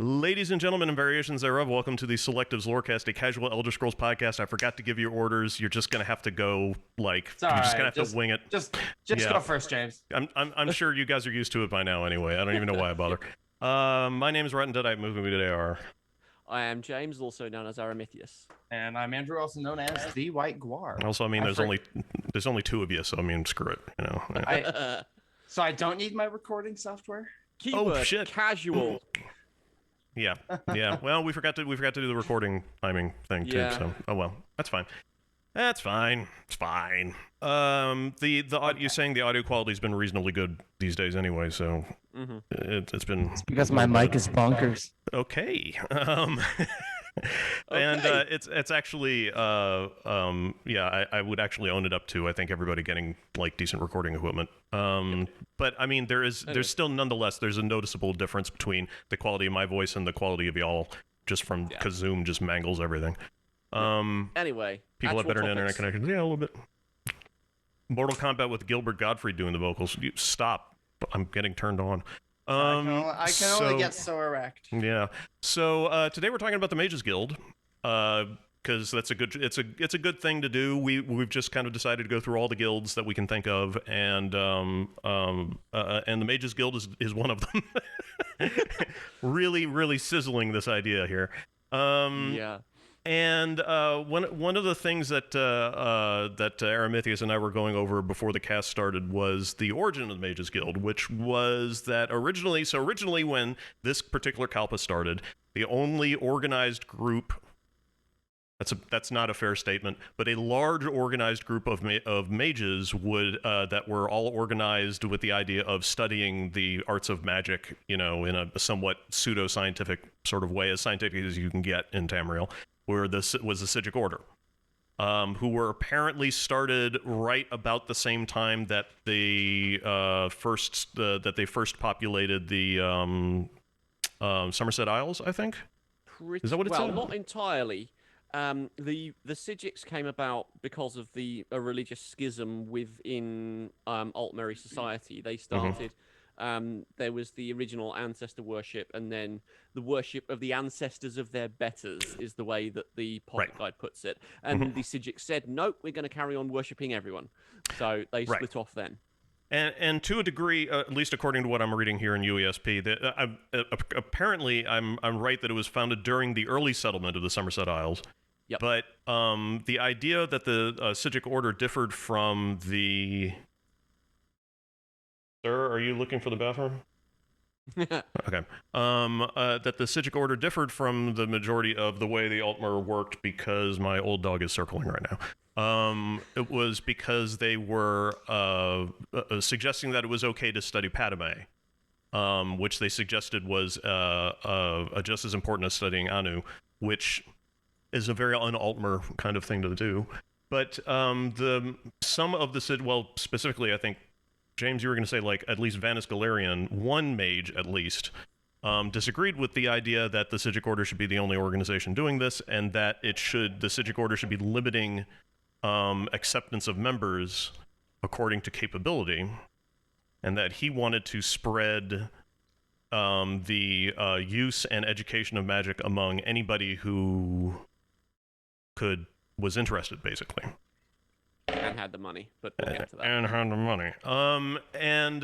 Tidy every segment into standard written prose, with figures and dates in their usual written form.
Ladies and gentlemen and variations thereof, welcome to the Selectives Lorecast, a casual Elder Scrolls podcast. I forgot to give you orders. You're just gonna have to go, like, It's all you're just right. gonna have to wing it. Just Yeah. go first, James. I'm sure you guys are used to it by now anyway. I don't even know why I bother. My name is Rotten Deadite. Moving me today are... I am James, also known as Aramithius. And I'm Andrew, also known as the White Guar. Also, I mean, there's only two of you, so I mean, screw it, you know. So I don't need my recording software? Keyword, shit. casual. Yeah. Well, we forgot to do the recording timing thing too. Yeah. So, oh well, that's fine. That's fine. It's fine. You're saying the audio quality's been reasonably good these days anyway, so it's been. It's because my mic is bonkers. Okay. Okay. And it's actually I would actually own it up to I think everybody getting like decent recording equipment. But I mean there's still nonetheless there's a noticeable difference between the quality of my voice and the quality of y'all just from because Zoom just mangles everything. Anyway, People have better topics. internet connections. Yeah, a little bit. Mortal Kombat with Gilbert Gottfried doing the vocals. Stop. I'm getting turned on. I can only get so erect. Yeah. So today we're talking about the Mages Guild, because that's it's a good thing to do. We've just kind of decided to go through all the guilds that we can think of, and the Mages Guild is one of them. really sizzling this idea here. Yeah. And one of the things that Aramithius and I were going over before the cast started was the origin of the Mages Guild, which was that originally when this particular Kalpa started, the only organized group, that's not a fair statement, but a large organized group of mages would that were all organized with the idea of studying the arts of magic, you know, in a somewhat pseudo-scientific sort of way, as scientific as you can get in Tamriel, where this was the Psijic Order, who were apparently started right about the same time that they first populated the Somerset Isles, I think. Is that what it said? Well, not entirely. The Psijics came about because of a religious schism within Altmerry society. They started. There was the original ancestor worship, and then the worship of the ancestors of their betters is the way that the pocket guide puts it. And the Psijics said, nope, we're going to carry on worshipping everyone. So they split off then. And to a degree, at least according to what I'm reading here in UESP, that apparently I'm right that it was founded during the early settlement of the Somerset Isles. Yep. But the idea that the Psijic Order differed from the... Sir, are you looking for the bathroom? Okay. That the Psijic Order differed from the majority of the way the Altmer worked because my old dog is circling right now. It was because they were suggesting that it was okay to study Padme, which they suggested was just as important as studying Anu, which is a very un-Altmer kind of thing to do. But some of the specifically, I think, James, you were going to say, like, at least Vanus Galerian, one mage at least, disagreed with the idea that the Psijic Order should be the only organization doing this, and that the Psijic Order should be limiting acceptance of members according to capability, and that he wanted to spread the use and education of magic among anybody who was interested, basically. And had the money, but we'll get to that. And had the money. And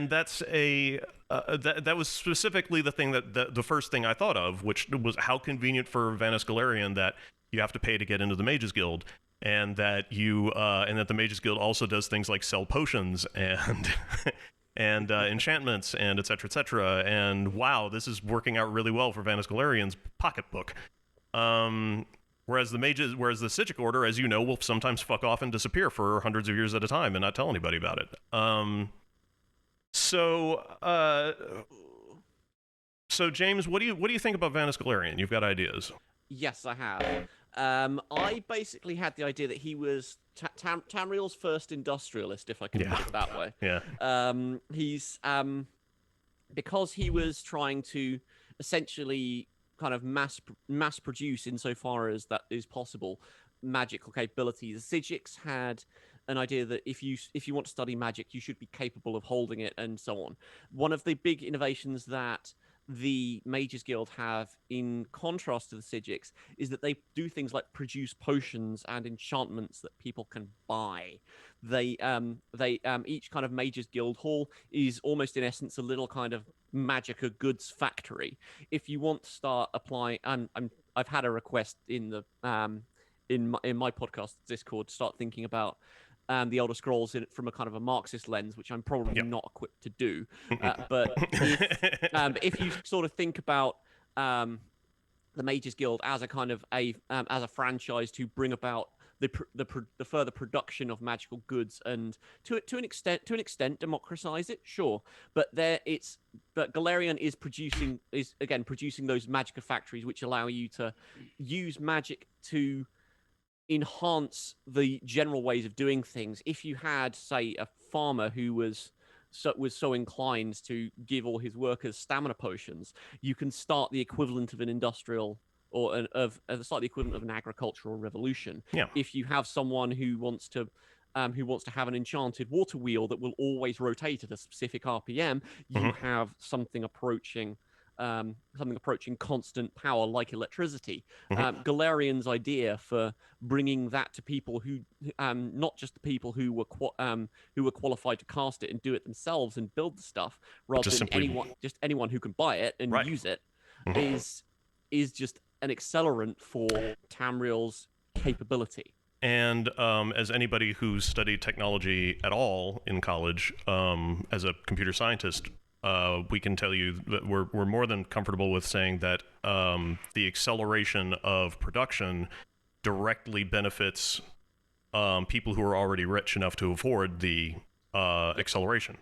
that's that was specifically the thing that the first thing I thought of, which was how convenient for Vanus Galerian that you have to pay to get into the Mages Guild, and that the Mages Guild also does things like sell potions and and enchantments and et cetera, and wow, this is working out really well for Vanus Galerian's pocketbook. Whereas the Psijic Order, as you know, will sometimes fuck off and disappear for hundreds of years at a time and not tell anybody about it. So James, what do you think about Vanus Galerian? You've got ideas. Yes, I have. I basically had the idea that he was Tamriel's first industrialist, if I can put it that way. Yeah. He's because he was trying to essentially kind of mass produce insofar as that is possible magical capabilities. The Psijics had an idea that if you want to study magic, you should be capable of holding it, and so on. One of the big innovations that the Mages Guild have, in contrast to the Psijics, is that they do things like produce potions and enchantments that people can buy. They each kind of Mages Guild hall is almost in essence a little kind of magicka goods factory. If you want to start applying, I've had a request in the in my podcast Discord to start thinking about the Elder Scrolls from a kind of a Marxist lens, which I'm probably not equipped to do. But if you sort of think about the Mages Guild as a kind of as a franchise to bring about the further production of magical goods, and to an extent democratize it, sure. But Galarian is producing those magicka factories which allow you to use magic to enhance the general ways of doing things. If you had, say, a farmer who was so inclined to give all his workers stamina potions, you can start the equivalent of an industrial or the slightly equivalent of an agricultural revolution. Yeah. If you have someone who wants to have an enchanted water wheel that will always rotate at a specific RPM, you have something approaching constant power like electricity. Galarian's idea for bringing that to people who, not just the people who were qualified to cast it and do it themselves and build the stuff, rather than anyone who can buy it and use it, is just an accelerant for Tamriel's capability. And as anybody who's studied technology at all in college, as a computer scientist, we can tell you that we're more than comfortable with saying that the acceleration of production directly benefits people who are already rich enough to afford the acceleration.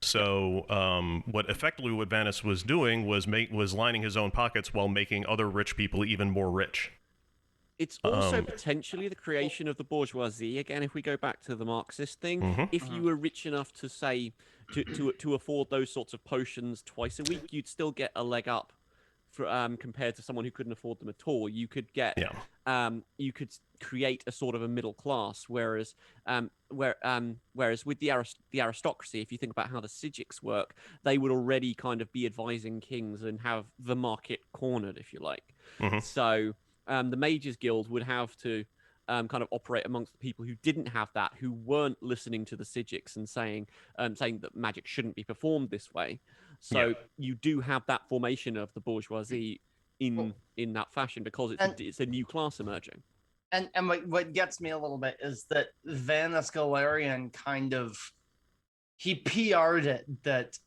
So what Vanus was doing was lining his own pockets while making other rich people even more rich. It's also potentially the creation of the bourgeoisie. Again, if we go back to the Marxist thing, if you were rich enough to say to afford those sorts of potions twice a week, you'd still get a leg up for, compared to someone who couldn't afford them at all. You could get you could create a sort of a middle class, whereas with the aristocracy, if you think about how the Psijics work, they would already kind of be advising kings and have the market cornered, if you like. So the Mages Guild would have to kind of operate amongst the people who didn't have that, who weren't listening to the Psijics and saying that magic shouldn't be performed this way. So you do have that formation of the bourgeoisie in that fashion, because it's a new class emerging. And what gets me a little bit is that Vanus Galarian kind of, he PR'd it that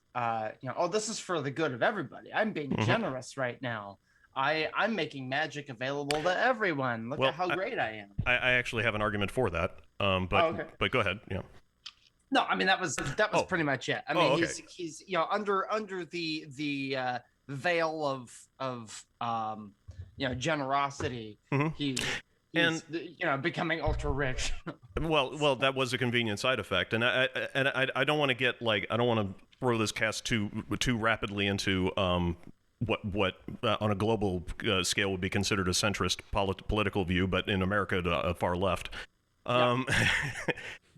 this is for the good of everybody. I'm being generous right now. I'm making magic available to everyone. Look at how great I am. I actually have an argument for that. But go ahead. Yeah. No, I mean that was pretty much it. I mean he's under the veil of generosity. He's becoming ultra rich. well, that was a convenient side effect, and I don't want to get I don't want to throw this cast too rapidly into what on a global scale would be considered a centrist political view, but in America a far left.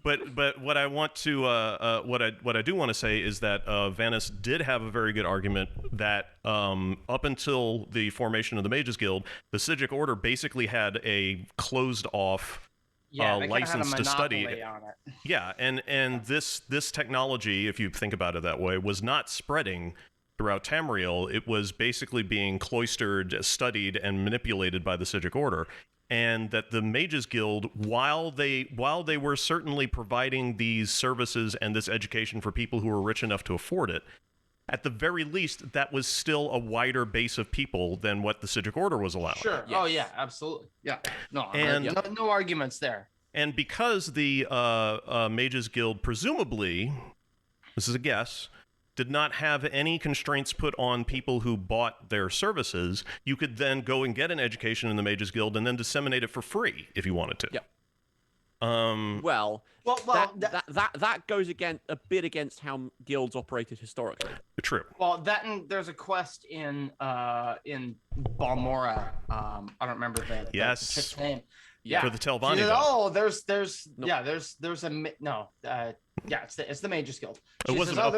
But what I want to what I do want to say is that Vanus did have a very good argument that up until the formation of the Mages Guild, the Psijic Order basically had a closed off license to study. On it. Yeah, and this technology, if you think about it that way, was not spreading throughout Tamriel. It was basically being cloistered, studied, and manipulated by the Psijic Order. And that the Mages Guild, while they were certainly providing these services and this education for people who were rich enough to afford it, at the very least, that was still a wider base of people than what the Psijic Order was allowing. Sure. Yes. Oh yeah, absolutely. Yeah. No, no arguments there. And because the Mages Guild presumably, this is a guess, did not have any constraints put on people who bought their services, you could then go and get an education in the Mages Guild and then disseminate it for free if you wanted to. Yeah. That goes a bit against how guilds operated historically. True. Well, there's a quest in Balmora. I don't remember the chick's name. Yeah. For the Telvanni. She said, though. oh, there's it's the Mages Guild. It She wasn't- says, oh,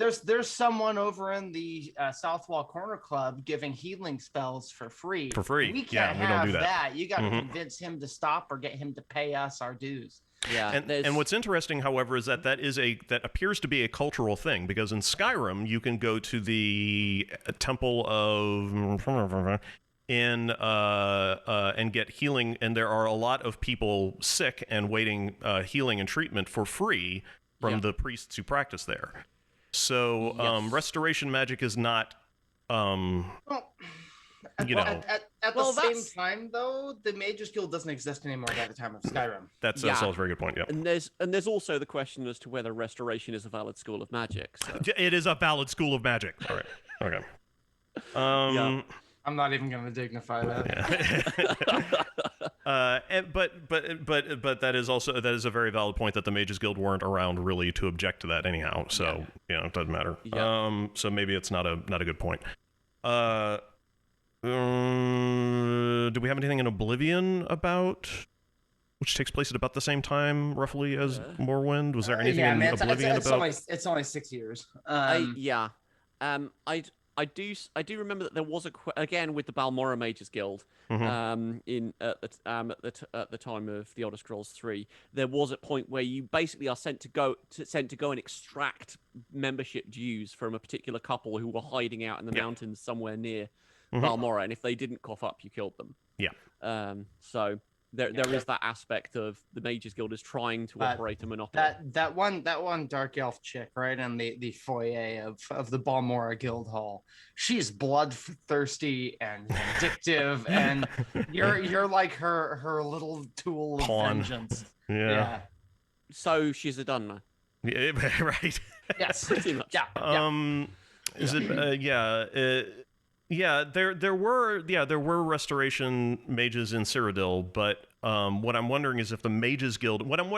okay. there's someone over in the South Wall Corner Club giving healing spells for free. For free. We Yeah, can't we don't have do that. You got to Mhm. convince him to stop or get him to pay us our dues. Yeah, And what's interesting, however, is that that appears to be a cultural thing, because in Skyrim you can go to the temple of and get healing, and there are a lot of people sick and waiting healing and treatment for free from the priests who practice there. So Yes. restoration magic is not Well, at Well, the same that's- time, though, the Mages Guild doesn't exist anymore by the time of Skyrim. that's Yeah. a very good point. Yeah. And there's also the question as to whether restoration is a valid school of magic. So. It is a valid school of magic. All right. Okay. I'm not even going to dignify that. But that is a very valid point, that the Mages Guild weren't around really to object to that anyhow. So it doesn't matter. Yeah. So maybe it's not a good point. Do we have anything in Oblivion which takes place at about the same time, roughly, as Morrowind? Was there anything in Oblivion about? It's only 6 years. I do remember that there was again with the Balmora Mages Guild at the time of the Elder Scrolls 3. There was a point where you basically are sent to go and extract membership dues from a particular couple who were hiding out in the mountains somewhere near Balmora, and if they didn't cough up, you killed them. Yeah. So there is that aspect of the Mages Guild is trying to operate a monopoly. That one dark elf chick, right, in the foyer of the Balmora Guild Hall. She's bloodthirsty and vindictive, and you're like her little tool of Pawn. vengeance. Yeah. So she's a Dunmer. Yeah. Right. Yes. Pretty much. Yeah. There were restoration mages in Cyrodiil, but what I'm wondering is if the Mages Guild. What I'm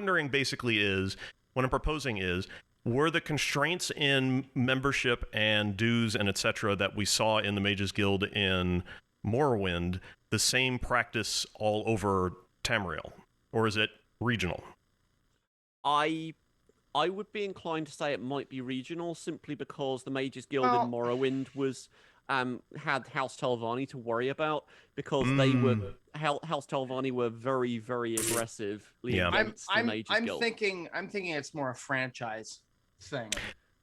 proposing is, were the constraints in membership and dues and etc. that we saw in the Mages Guild in Morrowind the same practice all over Tamriel, or is it regional? I would be inclined to say it might be regional, simply because the Mages Guild in Morrowind was had House Telvanni to worry about, because they were House Telvanni were very, very aggressively against the Mages Guild. I'm thinking it's more a franchise thing.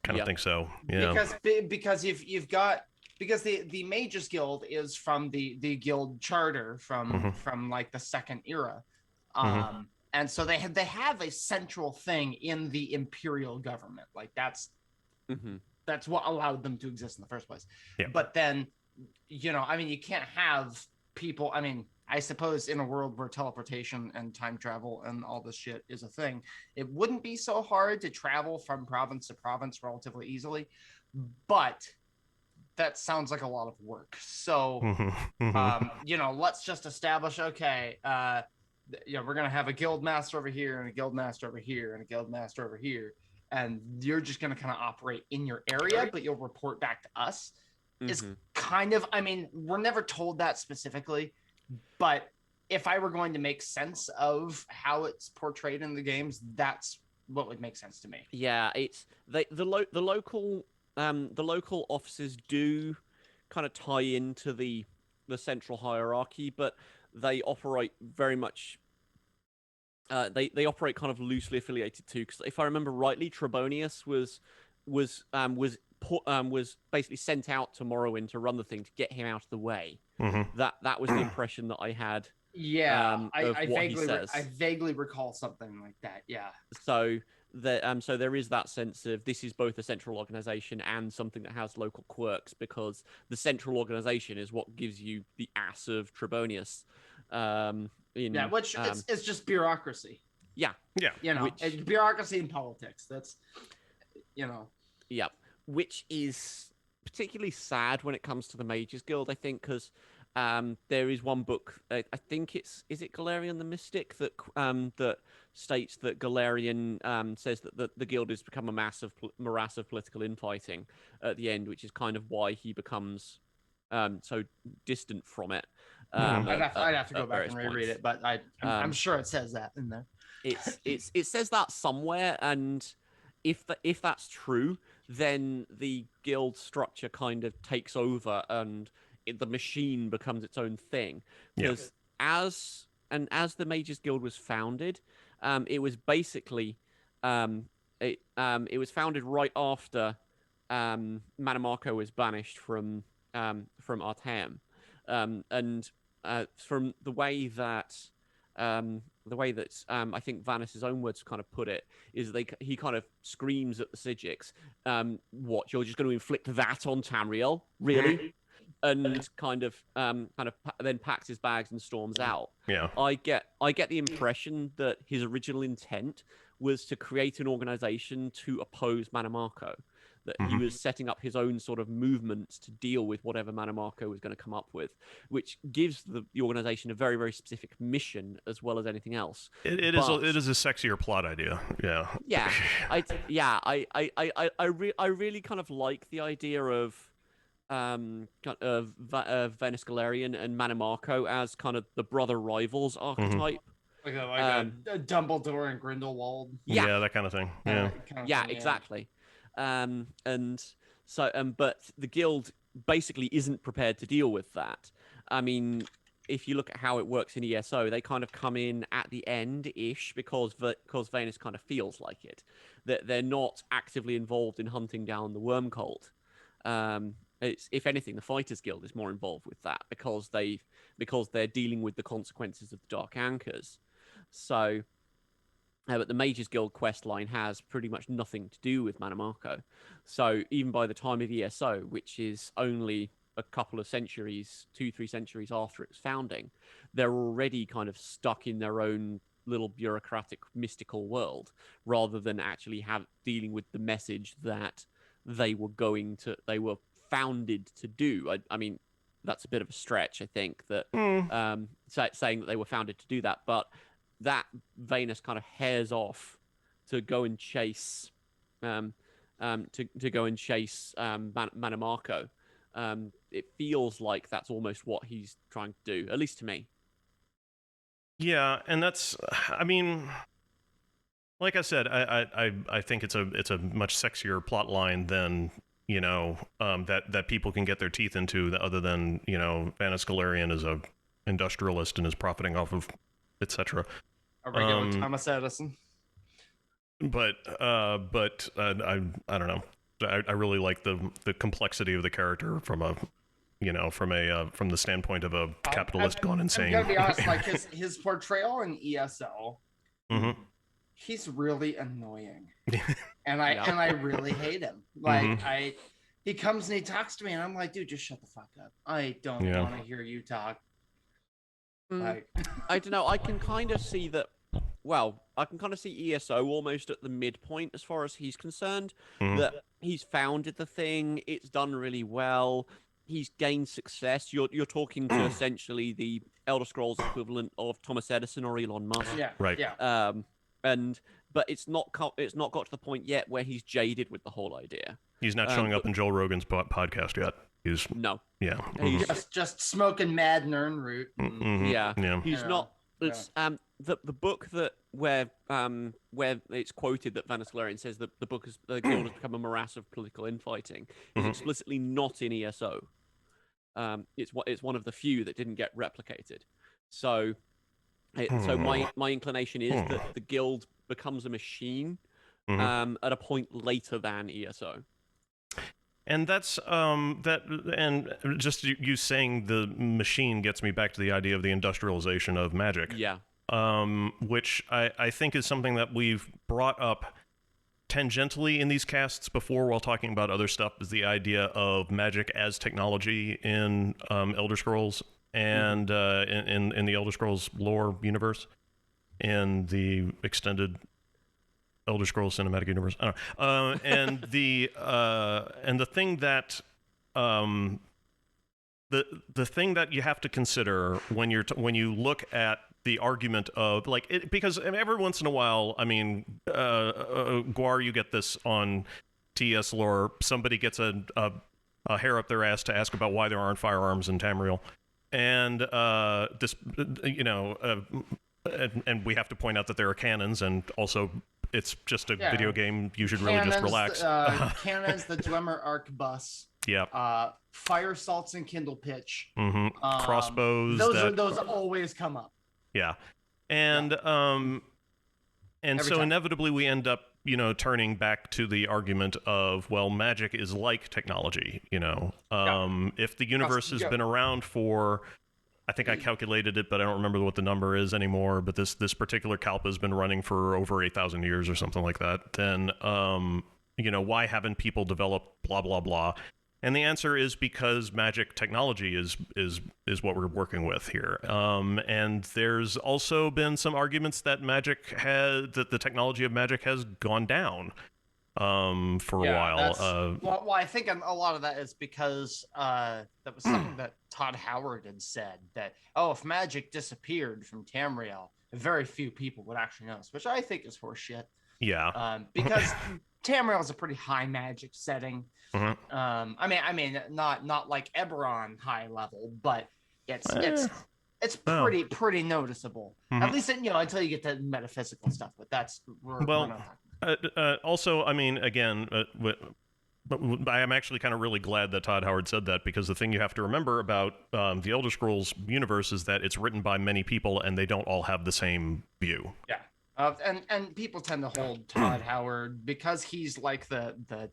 Kind of think so. Yeah. Because you've got, because the Mages Guild is from the guild charter from like the second era. And so they have a central thing in the imperial government. Like that's what allowed them to exist in the first place. Yeah. But then, you can't have people. I mean, I suppose in a world where teleportation and time travel and all this shit is a thing, it wouldn't be so hard to travel from province to province relatively easily. But that sounds like a lot of work. So, let's just establish, okay, we're going to have a guild master over here and a guild master over here and a guild master over here. And you're just going to kind of operate in your area, but you'll report back to us. Is kind of, we're never told that specifically, but if I were going to make sense of how it's portrayed in the games, that's what would make sense to me. Yeah, it's the local offices do kind of tie into the central hierarchy, but they operate very much. They operate kind of loosely affiliated too, because if I remember rightly, Trebonius was basically sent out to Morrowind to run the thing to get him out of the way. That was the impression that I had. Yeah, I vaguely recall something like that. Yeah. So there is that sense of this is both a central organization and something that has local quirks, because the central organization is what gives you the ass of Trebonius. Which it's just bureaucracy. Yeah. It's bureaucracy in politics. That's, Yeah, which is particularly sad when it comes to the Mages Guild, I think, because there is one book, I think is it Galarian the Mystic, that that states that Galarian says that the guild has become a morass of political infighting at the end, which is kind of why he becomes so distant from it. I'd have to go back and various reread points. it, but I'm sure it says that in there. It says that somewhere, and if that's true, then the guild structure kind of takes over, and the machine becomes its own thing. Because as the Mages Guild was founded, it was basically it was founded right after Manamako was banished from Artaeum, and from the way that I think Vanis's own words kind of put it is he kind of screams at the Sigics, "What, you're just going to inflict that on Tamriel, really?" And kind of then packs his bags and storms out. Yeah. I get the impression that his original intent was to create an organization to oppose Manamako, that he was setting up his own sort of movement to deal with whatever Manamako was going to come up with, which gives the organization a very, very specific mission as well as anything else. It is a sexier plot idea. Yeah. I really kind of like the idea of Venice Galarian and Manamako as kind of the brother rivals archetype. Like a Dumbledore and Grindelwald. Yeah, that kind of thing. Yeah. Exactly. And so, but the guild basically isn't prepared to deal with that. I mean, if you look at how it works in ESO, they kind of come in at the end-ish because Venus kind of feels like it. That they're not actively involved in hunting down the worm cult. It's, if anything, the Fighters Guild is more involved with that because they're dealing with the consequences of the Dark Anchors. So, but the Mages Guild quest line has pretty much nothing to do with Manamako. So even by the time of ESO, which is only a couple of centuries, 2-3 centuries after its founding, they're already kind of stuck in their own little bureaucratic, mystical world, rather than actually dealing with the message that they were founded to do. I mean, that's a bit of a stretch, I think, that saying that they were founded to do that, but that Venus kind of hairs off to go and chase Manamako. It feels like that's almost what he's trying to do, at least to me. Yeah, and that's, I mean, like I said, I think it's a much sexier plot line than, you know, that people can get their teeth into, other than, you know, Vanis Galarian is a industrialist and is profiting off of, etc. A regular Thomas Edison. But I don't know. I really like the complexity of the character from the standpoint of a capitalist gone insane. I'm gonna be honest, like his portrayal in ESO, he's really annoying, and I really hate him. Like he comes and he talks to me, and I'm like, dude, just shut the fuck up. I don't want to hear you talk. Like, I don't know. I can kind of see that. Well, I can kind of see ESO almost at the midpoint as far as he's concerned. That he's founded the thing. It's done really well. He's gained success. You're talking to essentially the Elder Scrolls equivalent of Thomas Edison or Elon Musk. yeah, Right. Yeah. But it's not got to the point yet where he's jaded with the whole idea. He's not showing up in Joe Rogan's podcast yet. He's He's just smoking Mad Nern root. He's not. It's the book where it's quoted that Vanis Galarian says that the guild has become a morass of political infighting is explicitly not in ESO. It's one of the few that didn't get replicated. So my inclination is that the guild becomes a machine at a point later than ESO. And that's and just you saying the machine gets me back to the idea of the industrialization of magic. Yeah. Which I think is something that we've brought up tangentially in these casts before while talking about other stuff, is the idea of magic as technology in Elder Scrolls and in the Elder Scrolls lore universe, in the extended Elder Scrolls cinematic universe. I don't know. And the thing that the thing that you have to consider when you look at the argument of like it, because every once in a while, I mean, Guar, you get this on TS lore. Somebody gets a hair up their ass to ask about why there aren't firearms in Tamriel, and this, and we have to point out that there are canons, and also it's just a video game. You should really just relax. Cannons, the Dwemer arc bus. Yeah. Fire salts and kindle pitch. Crossbows. Those always come up. Yeah, and so inevitably we end up, turning back to the argument of, well, magic is like technology. If the universe has been around for, I think I calculated it, but I don't remember what the number is anymore. But this particular kalpa has been running for over 8,000 years or something like that. Then, why haven't people developed blah blah blah? And the answer is because magic technology is what we're working with here. And there's also been some arguments that that the technology of magic has gone down for a while. Well, I think a lot of that is because that was something that Todd Howard had said, that, if magic disappeared from Tamriel, very few people would actually notice, which I think is horseshit. Yeah. Because Tamriel is a pretty high magic setting. I mean, not like Eberron high level, but it's pretty noticeable. At least until you get to metaphysical stuff. But that's we're not talking. Also, I mean, again, but I am actually kind of really glad that Todd Howard said that, because the thing you have to remember about the Elder Scrolls universe is that it's written by many people and they don't all have the same view. Yeah. And people tend to hold Todd Howard because he's like the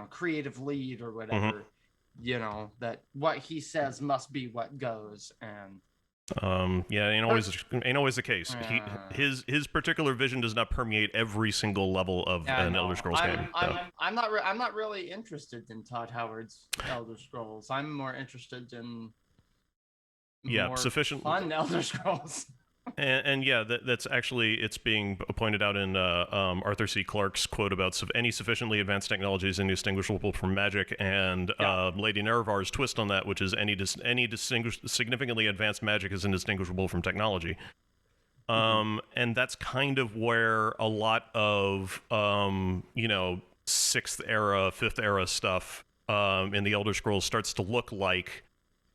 creative lead or whatever, that what he says must be what goes. And ain't always the case. His particular vision does not permeate every single level of an Elder Scrolls game. I'm not really interested in Todd Howard's Elder Scrolls. I'm more interested in sufficient fun Elder Scrolls. And that's actually, it's being pointed out in Arthur C. Clarke's quote about any sufficiently advanced technology is indistinguishable from magic, and Lady Nerevar's twist on that, which is any significantly advanced magic is indistinguishable from technology. And that's kind of where a lot of 6th era, 5th era stuff in the Elder Scrolls starts to look like,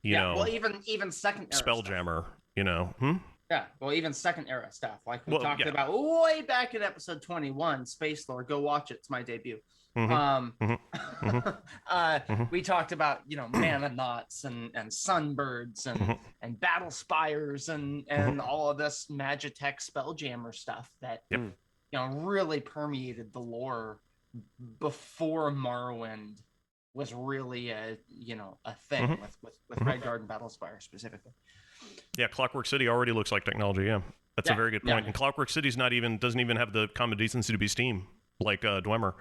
well, even second era Spelljammer, Yeah, well, even second era stuff, like we talked about way back in episode 21, Space Lore. Go watch it; it's my debut. We talked about mana knots and sunbirds and battle spires and all of this Magitek Spelljammer stuff that really permeated the lore before Morrowind was really a thing with Redguard and Battlespire specifically. Yeah, Clockwork City already looks like technology. Yeah, that's a very good point. And Clockwork City's doesn't even have the common decency to be Steam like Dwemer.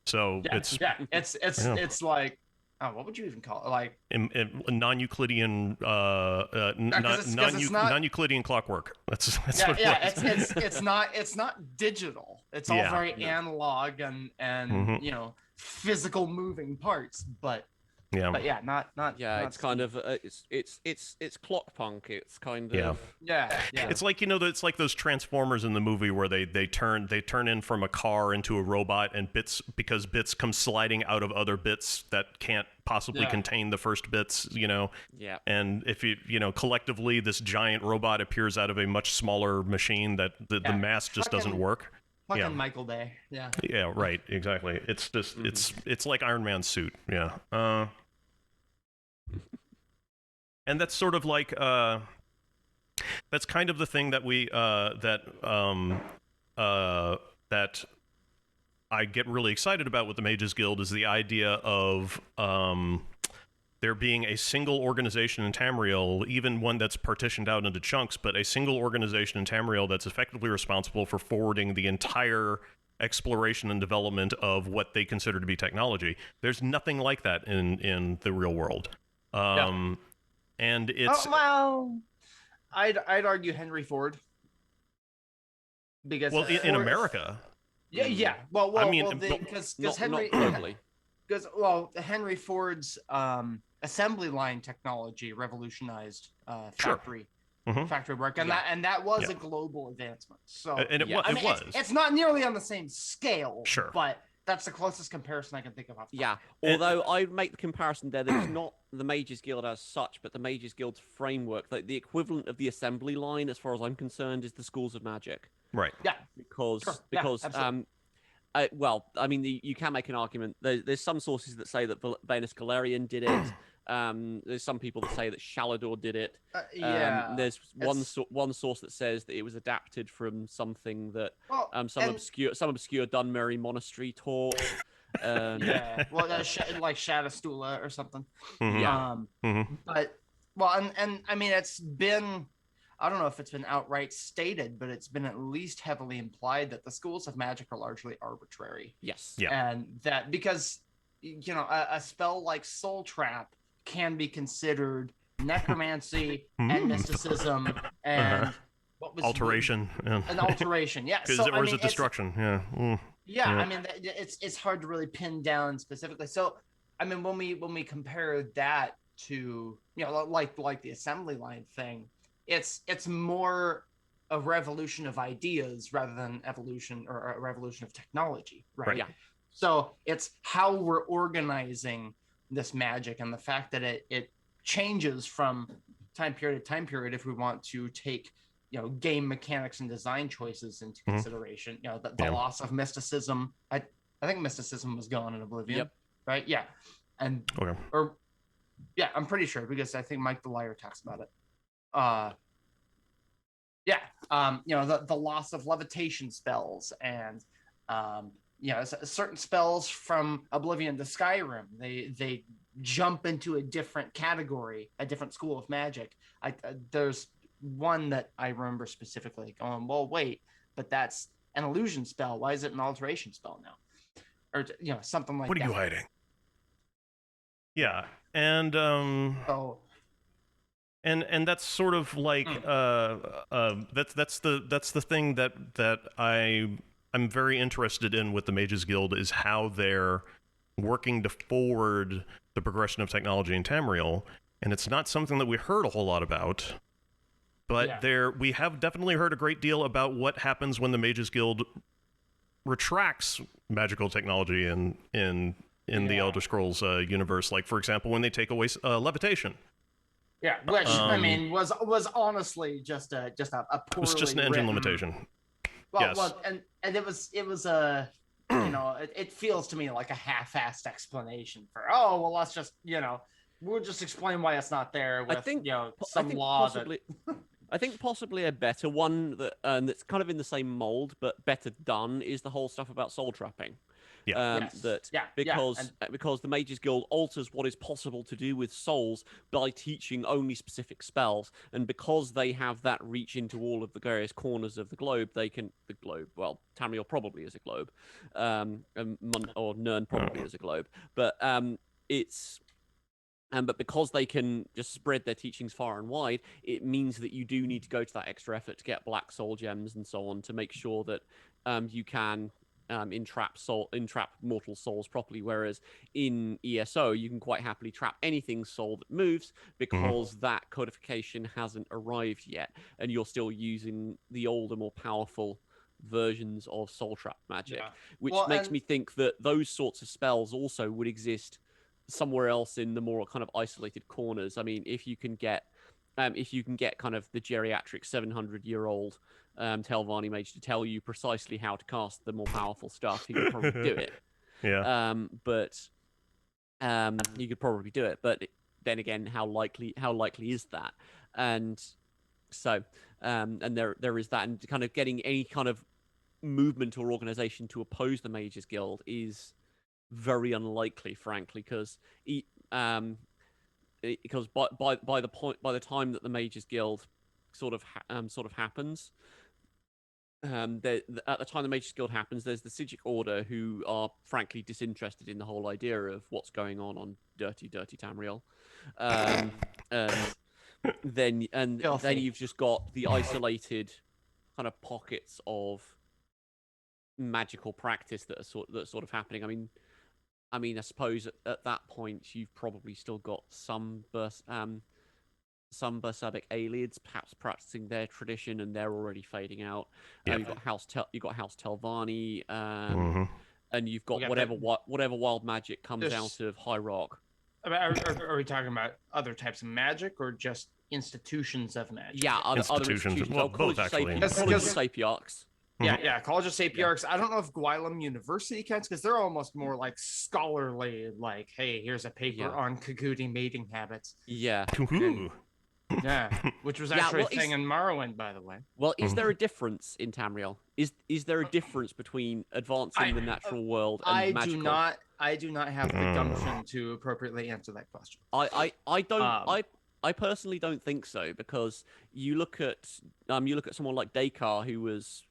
So it's like, what would you even call it? Like non-Euclidean non-Euclidean clockwork. That's what it's not digital. It's all very analog and physical moving parts, but not it's kind of it's clock punk. It's kind of It's like it's like those Transformers in the movie where they turn in from a car into a robot, and bits come sliding out of other bits that can't possibly contain the first bits, and if you collectively this giant robot appears out of a much smaller machine that the mass just doesn't work. Fucking Michael Bay. Yeah, right, exactly. It's just it's like Iron Man's suit. And that's sort of like that's kind of the thing that that I get really excited about with the Mages Guild, is the idea of there being a single organization in Tamriel, even one that's partitioned out into chunks, but a single organization in Tamriel that's effectively responsible for forwarding the entire exploration and development of what they consider to be technology. There's nothing like that in the real world. And it's I'd argue Henry Ford, because in America. Well, I mean, because Henry, not globally. Because Henry Ford's assembly line technology revolutionized factory work, and that was a global advancement. So and it was. It's not nearly on the same scale, sure, but that's the closest comparison I can think of. Off the top Yeah, of my head. although I would make the comparison there that it's not the Mages Guild as such, but the Mages Guild's framework. Like the equivalent of the assembly line, as far as I'm concerned, is the schools of magic. Right. Yeah, Because sure. Yeah, absolutely. well, I mean, you can make an argument. There's some sources that say that Venus Galerian did it. There's some people that say that Shalador did it. Yeah. There's one It's- one source that says that it was adapted from something that Well, some and- obscure Dunmary monastery taught. yeah. Well, like Shadowstula or something. Mhm. Yeah. But well, and I mean, it's been. I don't know if it's been outright stated, but it's been at least heavily implied that the schools of magic are largely arbitrary. Yes. Yeah. And that because a spell like Soul Trap can be considered necromancy and mysticism and what was Alteration. Yeah. an alteration. Yeah. Because So there I was mean, a destruction. Yeah. yeah, Yeah. I mean, it's hard to really pin down specifically. So, I mean, when we compare that to like the assembly line thing, it's more a revolution of ideas rather than evolution or a revolution of technology, right? Right. Yeah. So it's how we're organizing this magic and the fact that it changes from time period to time period if we want to take game mechanics and design choices into consideration. The Yeah. loss of mysticism. I think mysticism was gone in Oblivion. Yep. Right. Yeah. And Okay. or yeah, I'm pretty sure because I think Mike the Liar talks about it. The loss of levitation spells and certain spells from Oblivion to Skyrim. They jump into a different category, a different school of magic. There's one that I remember specifically going, well, wait, but that's an illusion spell. Why is it an alteration spell now? Or something like that. What are you hiding? Yeah. And So and that's sort of like that's the thing that I'm very interested in with the Mages Guild is how they're working to forward the progression of technology in Tamriel, and it's not something that we heard a whole lot about, but we have definitely heard a great deal about what happens when the Mages Guild retracts magical technology in the Elder Scrolls universe. Like, for example, when they take away levitation. Yeah, which I mean was honestly just a poorly It's just an engine written- limitation. Well, Yes. well, and it was a it feels to me like a half-assed explanation for let's just we'll just explain why it's not there with some law possibly, I think possibly a better one that's kind of in the same mold but better done is the whole stuff about soul trapping. Yeah. Because the Mages Guild alters what is possible to do with souls by teaching only specific spells, and because they have that reach into all of the various corners of the globe, Tamriel probably is a globe, or Nirn probably is a globe, but but because they can just spread their teachings far and wide, it means that you do need to go to that extra effort to get black soul gems and so on to make sure that you can entrap mortal souls properly, whereas in ESO you can quite happily trap anything soul that moves because that codification hasn't arrived yet, and you're still using the older, more powerful versions of soul trap magic, which makes me think that those sorts of spells also would exist somewhere else in the more kind of isolated corners. I mean, if you can get kind of the geriatric 700-year-old Telvanni mage to tell you precisely how to cast the more powerful stuff, he could probably do it. Yeah. You could probably do it. But then again, how likely is that? And so, and there is that, and kind of getting any kind of movement or organization to oppose the Mages Guild is very unlikely, frankly, because by the time that the Mages Guild sort of happens, at the time the Mages Guild happens, there's the Sigic Order who are frankly disinterested in the whole idea of what's going on dirty Tamriel, and then you've just got the isolated kind of pockets of magical practice that are sort of happening. I mean, I suppose at that point you've probably still got some Bersabic Aelids perhaps practicing their tradition, and they're already fading out. Yeah. You've got House Telvanni, and you've got Okay, whatever wild magic comes out of High Rock. Are we talking about other types of magic or just institutions of magic? Yeah, other institutions. Well, both College actually. of Sapiarchs. Yeah, College of Sapiarchs. I don't know if Gwylem University counts because they're almost more like scholarly. Like, hey, here's a paper on Kaguti mating habits. Yeah. Yeah, which was actually a thing in Morrowind, by the way. Well, is there a difference in Tamriel? Is there a difference between advancing the natural world and magical? I do not have the gumption to appropriately answer that question. I don't. I personally don't think so, because you look at someone like Descartes, who was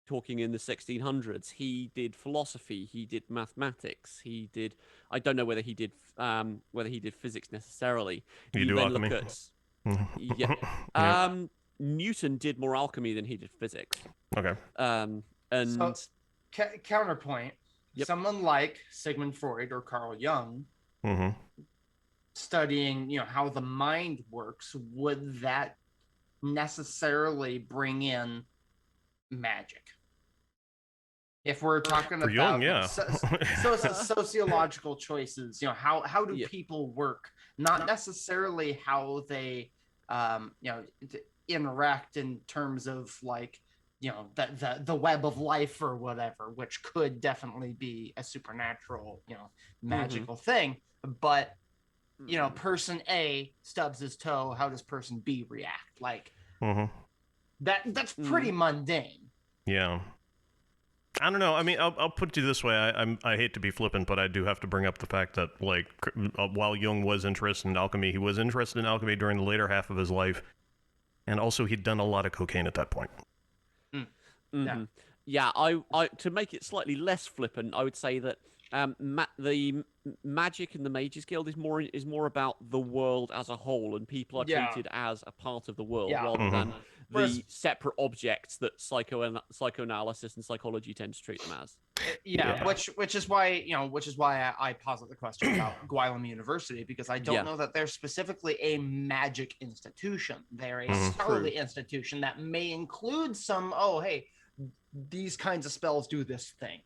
talking in the 1600s. He did philosophy, he did mathematics, he did. I don't know whether he did physics necessarily. You do alchemy. Newton did more alchemy than he did physics. Okay. And so, counterpoint. Yep. Someone like Sigmund Freud or Carl Jung, studying, how the mind works, would that necessarily bring in magic? If we're talking For about Jung, sociological choices, how do people work? Not necessarily how they, interact in terms of like, the web of life or whatever, which could definitely be a supernatural, magical thing. But, person A stubs his toe. How does person B react? Like that's pretty mundane. Yeah. I don't know. I mean, I'll put it to you this way. I hate to be flippant, but I do have to bring up the fact that, like, while Jung was interested in alchemy, he was interested in alchemy during the later half of his life, and also he'd done a lot of cocaine at that point. Yeah. I to make it slightly less flippant, I would say that the magic in the Mages Guild is more about the world as a whole, and people are treated as a part of the world rather than the separate objects that psychoanalysis and psychology tend to treat them as. Which is why I posit the question about Gwylem University, because I don't know that they're specifically a magic institution. They're a scholarly institution that may include some, these kinds of spells do this thing.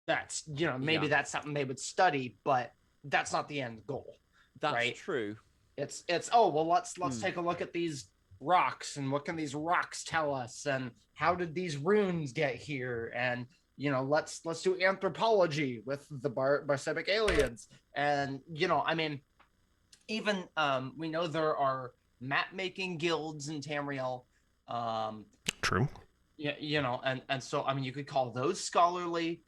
That's, maybe that's something they would study, but that's not the end goal. That's right? true. It's let's take a look at these rocks, and what can these rocks tell us, and how did these runes get here, and let's do anthropology with the Barsemic aliens, and even we know there are map making guilds in Tamriel. True. And so you could call those scholarly.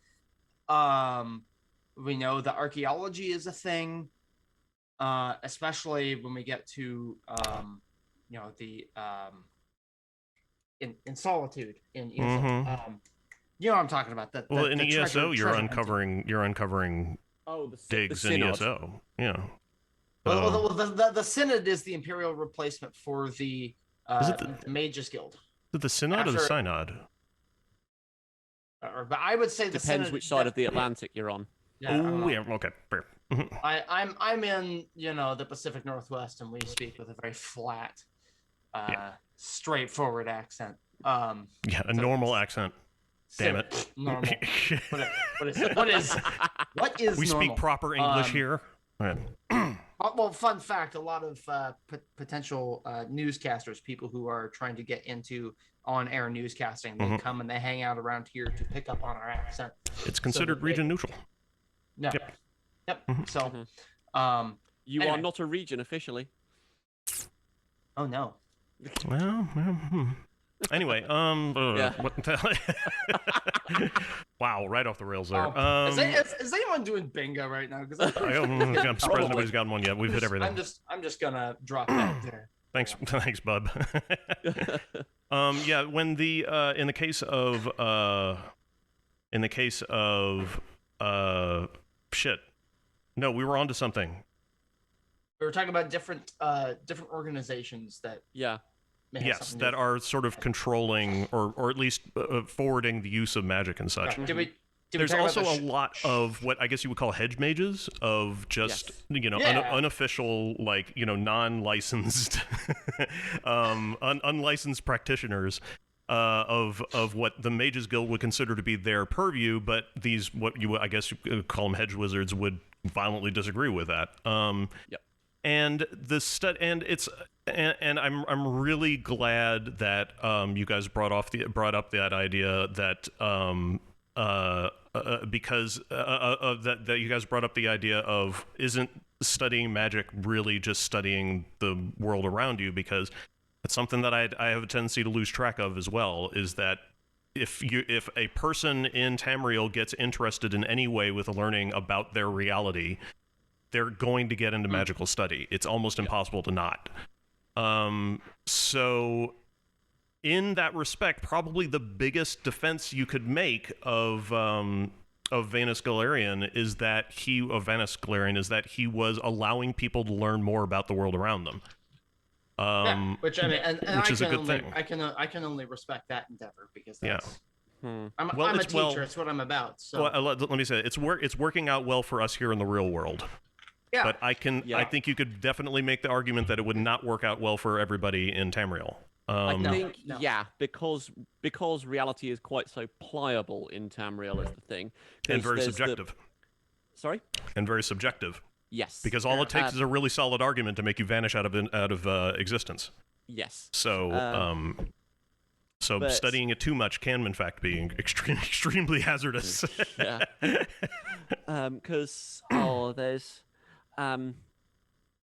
We know that archaeology is a thing, especially when we get to in Solitude in ESO. You know what I'm talking about. In ESO, you're uncovering digs in ESO. Yeah. Well, the Synod is the imperial replacement for the Mages Guild. Is it the Synod or the Synod? But I would say the depends Synod, which side of the Atlantic you're on. Okay, fair. I'm in the Pacific Northwest, and we speak with a very flat, straightforward accent. A normal accent. Damn it. Normal. What is we normal? speak proper English here. Well, fun fact: a lot of potential newscasters, people who are trying to get into on-air newscasting, they come and they hang out around here to pick up on our accent. It's considered region neutral. No. Yep. So, you are not a region officially. Oh no. Well. Anyway, what the hell? Wow, right off the rails there. Is anyone doing bingo right now? Because I'm surprised nobody's gotten one yet. We've hit everything. I'm just gonna drop that there. Thanks, bub. When in the case of shit. No, we were onto something. We were talking about different organizations that Yes, that are sort of controlling or at least forwarding the use of magic and such. There's also a lot of what I guess you would call hedge mages, of just unofficial, non-licensed, unlicensed practitioners of what the Mages Guild would consider to be their purview, but these what you I guess you could call them hedge wizards would violently disagree with that. Yep. And I'm really glad that you guys brought up that idea that because that you guys brought up the idea of isn't studying magic really just studying the world around you, because it's something that I have a tendency to lose track of as well, is that if a person in Tamriel gets interested in any way with learning about their reality, they're going to get into magical study. It's almost impossible to not. So in that respect, probably the biggest defense you could make of Vanus Galerian is that he was allowing people to learn more about the world around them. Which I mean, and which I is a can good only, thing. I can only respect that endeavor because that's I'm Well, a teacher. It's what I'm about. So Well, let me say, it's working out well for us here in the real world. yeah, But I think you could definitely make the argument that it would not work out well for everybody in Tamriel. I think, No. yeah, because reality is quite so pliable in Tamriel is the thing. And 'Cause very there's subjective. Sorry? And very subjective. Yes. Because all it takes is a really solid argument to make you vanish out of existence. Yes. So but- studying it too much can, in fact, be extremely hazardous. Yeah. Because there's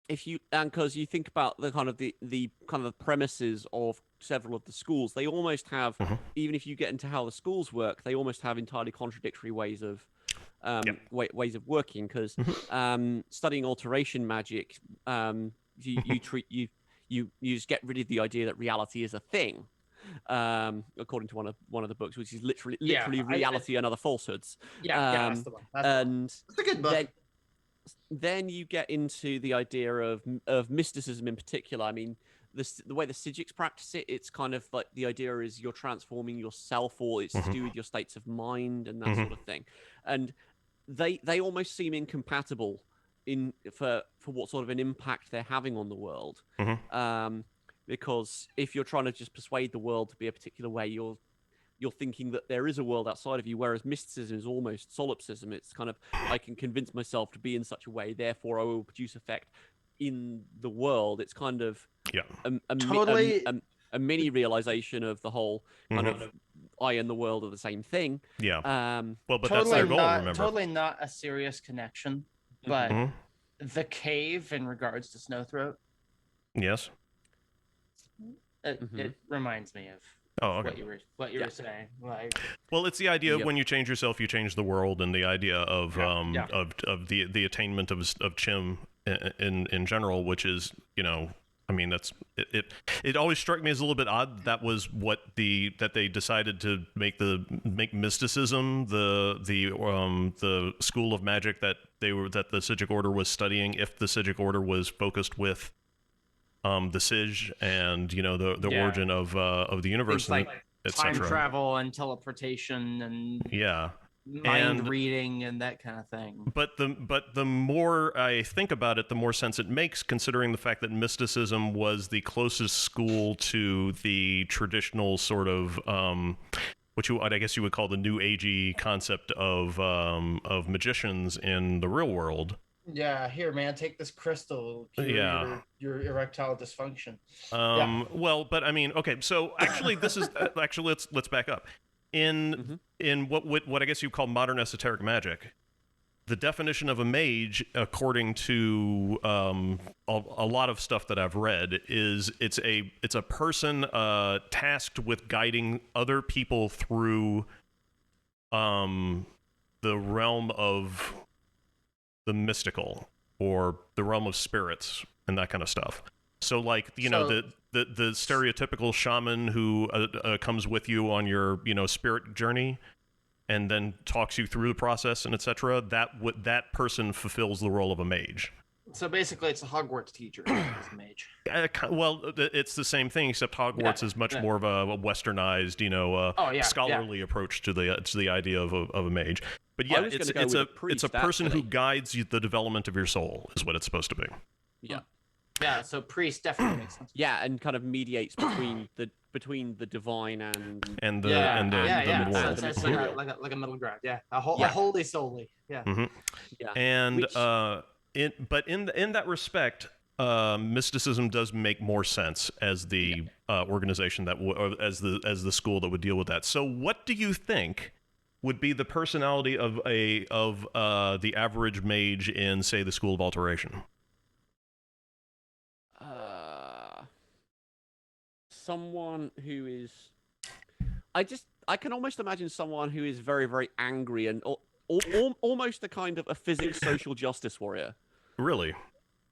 if you because you think about the kind of the premises of several of the schools, they almost have even if you get into how the schools work, they almost have entirely contradictory ways of ways of working. Because studying alteration magic, you just get rid of the idea that reality is a thing. According to one of the books, which is literally reality and other falsehoods. that's the one. It's a good book. Then you get into the idea of mysticism in particular. I mean, the way the Sigics practice it, it's kind of like the idea is you're transforming yourself, or it's to do with your states of mind and that sort of thing. And they almost seem incompatible for what sort of an impact they're having on the world. Because if you're trying to just persuade the world to be a particular way, you're thinking that there is a world outside of you, whereas mysticism is almost solipsism. It's kind of, I can convince myself to be in such a way, therefore I will produce effect in the world. It's kind of a mini realization of the whole kind of I and the world are the same thing. Yeah. But totally that's their goal, remember. Totally not a serious connection, but the cave in regards to Snowthroat. Yes. It reminds me of what you were saying. Like, well, it's the idea of when you change yourself, you change the world, and the idea of the attainment of Chim in general, which is, I mean, that's it always struck me as a little bit odd that was what that they decided to make mysticism the school of magic that the Psijic Order was studying, if the Psijic Order was focused with the Sige and the origin of the universe, things like etc. time travel and teleportation and mind reading and that kind of thing. But the more I think about it, the more sense it makes, considering the fact that mysticism was the closest school to the traditional sort of what I guess you would call the New Agey concept of magicians in the real world. Yeah, here, man, take this crystal. Your erectile dysfunction. Well, but I mean, okay. So actually, this is let's back up. In what I guess you call modern esoteric magic, the definition of a mage, according to a lot of stuff that I've read, is it's a person tasked with guiding other people through the realm of the mystical, or the realm of spirits and that kind of stuff. So like, the stereotypical shaman who comes with you on your, spirit journey and then talks you through the process and etc. That person fulfills the role of a mage. So basically it's a Hogwarts teacher as a mage. Well, it's the same thing, except Hogwarts is much more of a westernized, scholarly approach to the idea of a mage. But yeah, it's a person who guides you the development of your soul, is what it's supposed to be. Yeah. Yeah, so priest definitely makes sense. Yeah, and kind of mediates between the divine and the Yeah, and the, yeah, the yeah. moral. So it's like a middle ground. Yeah, a Yeah. holy solely. Yeah. yeah. And Which- in that respect, mysticism does make more sense as the organization that or as the school that would deal with that. So, what do you think would be the personality of the average mage in, say, the School of Alteration? Someone who is, I can almost imagine someone who is very, very angry and almost a kind of a physics social justice warrior. Really?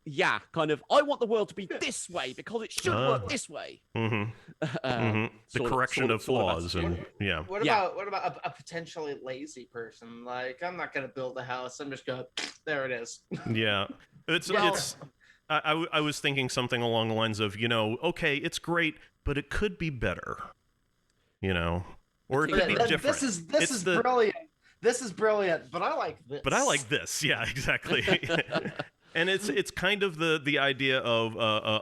Yeah, kind of. I want the world to be this way because it should work this way. The correction of flaws and yeah. What about a potentially lazy person? Like, I'm not gonna build a house. I'm just gonna. There it is. Yeah, it's. I was thinking something along the lines of, okay, it's great, but it could be better, or it could be different. This is brilliant. This is brilliant, but I like this. But I like this. Yeah, exactly. And it's kind of the idea of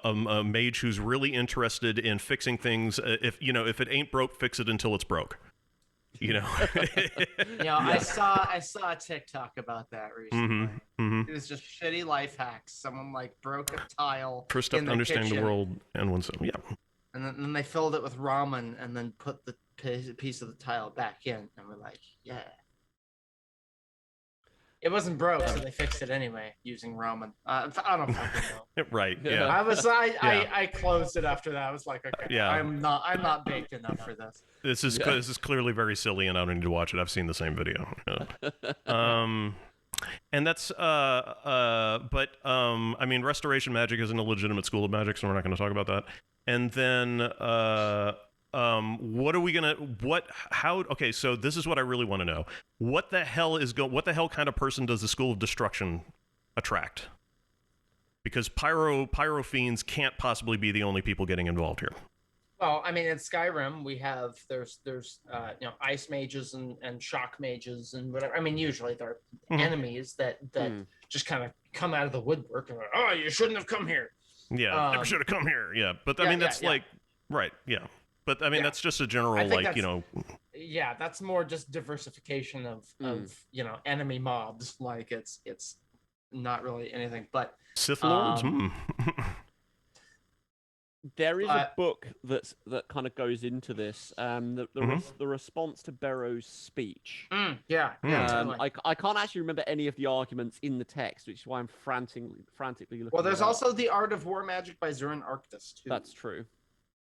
a mage who's really interested in fixing things. If it ain't broke, fix it until it's broke. I saw a TikTok about that recently. It was just shitty life hacks. Someone broke a tile. First up to understand the world, and once and then they filled it with ramen, and then put the piece of the tile back in, and we're like, yeah. It wasn't broke, so they fixed it anyway using ramen. I don't fucking know. Right. Yeah. I closed it after that. I was like, okay, yeah. I'm not baked enough for this. This is clearly very silly, and I don't need to watch it. I've seen the same video. And that's but I mean, restoration magic is an illegitimate school of magic, so we're not going to talk about that. And then okay, so this is what I really want to know. What the hell kind of person does the School of Destruction attract? Because pyro fiends can't possibly be the only people getting involved here. Well, I mean, in Skyrim, we have there's ice mages and shock mages and whatever. I mean, usually they're enemies that just kind of come out of the woodwork and oh, you shouldn't have come here. Yeah, never should have come here. Yeah, but I mean that's right. Yeah. But I mean, that's just a general, Yeah, that's more just diversification of enemy mobs. Like it's not really anything. But Sith Lords. There is a book that kind of goes into this. The response to Barrow's speech. I can't actually remember any of the arguments in the text, which is why I'm frantically looking. Well, there's also The Art of War Magic by Zurin Arctis too. That's true.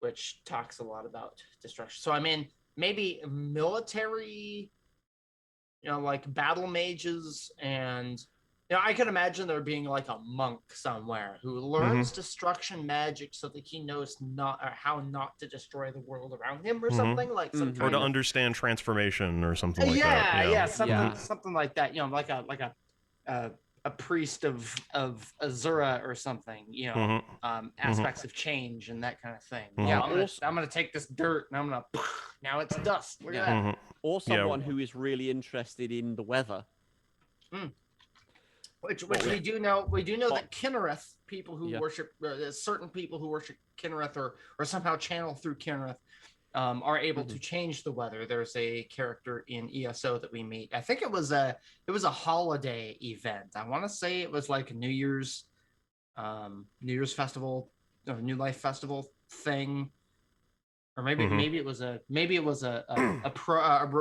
Which talks a lot about destruction. So I mean, maybe military, like battle mages, and I could imagine there being like a monk somewhere who learns destruction magic so that he knows how not to destroy the world around him or something like or to understand transformation or something like that. Yeah, something like that. Like a priest of Azura or something, aspects of change and that kind of thing. Yeah, I'm gonna take this dirt and I'm gonna now it's dust. Look at that. Or someone who is really interested in the weather. Which we do know that Kinnereth, people who worship certain people who worship Kinnereth or somehow channel through Kinnereth, are able to change the weather. There's a character in ESO that we meet. I think it was a holiday event. I want to say it was like a New Year's festival or New Life festival thing, or maybe it was a prologue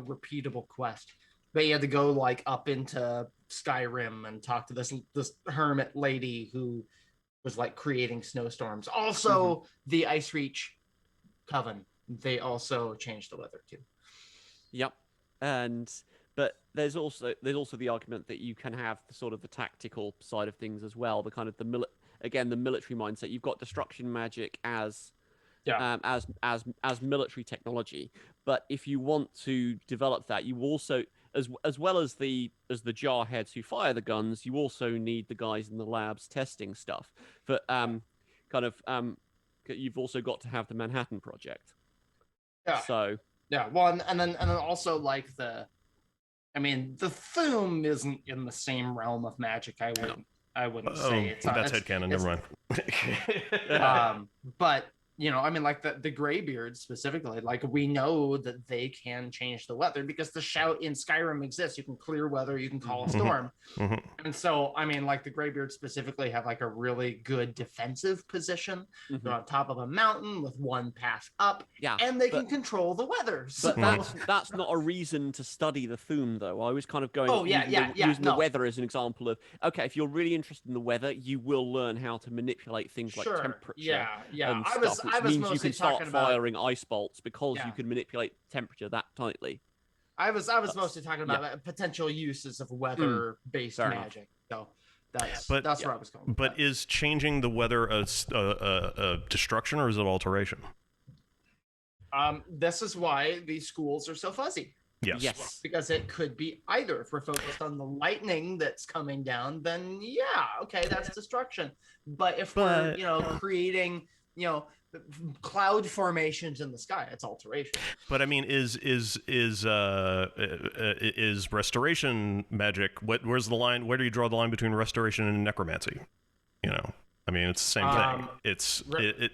repeatable quest. But you had to go like up into Skyrim and talk to this hermit lady who was like creating snowstorms. Also, the Ice Reach Coven, they also changed the weather too. Yep, but there's also the argument that you can have the sort of the tactical side of things as well. The kind of the military mindset. You've got destruction magic as military technology, but if you want to develop that, you also as well as the jarheads who fire the guns, you also need the guys in the labs testing stuff. But you've also got to have the Manhattan Project. Yeah. So well, and then also like the Thume isn't in the same realm of magic. I I wouldn't say it's that's headcanon. Never mind. But I mean, like the Greybeards specifically, like we know that they can change the weather because the shout in Skyrim exists. You can clear weather, you can call a storm. And so, I mean, like the Greybeards specifically have like a really good defensive position. They're on top of a mountain with one path up, and they can control the weather. So but that's not a reason to study the Thu'um, though. I was kind of going using the weather as an example of, okay, if you're really interested in the weather, you will learn how to manipulate things like temperature and stuff, which means you can start firing ice bolts because you can manipulate temperature that tightly. I was mostly talking about potential uses of weather-based magic. So that's where I was going. But is changing the weather a destruction or is it alteration? This is why these schools are so fuzzy. Yes. Because it could be either. If we're focused on the lightning that's coming down, then okay, that's destruction. But if we're creating cloud formations in the sky, it's alteration. But I mean, is restoration magic? Where's the line? Where do you draw the line between restoration and necromancy? I mean, it's the same thing.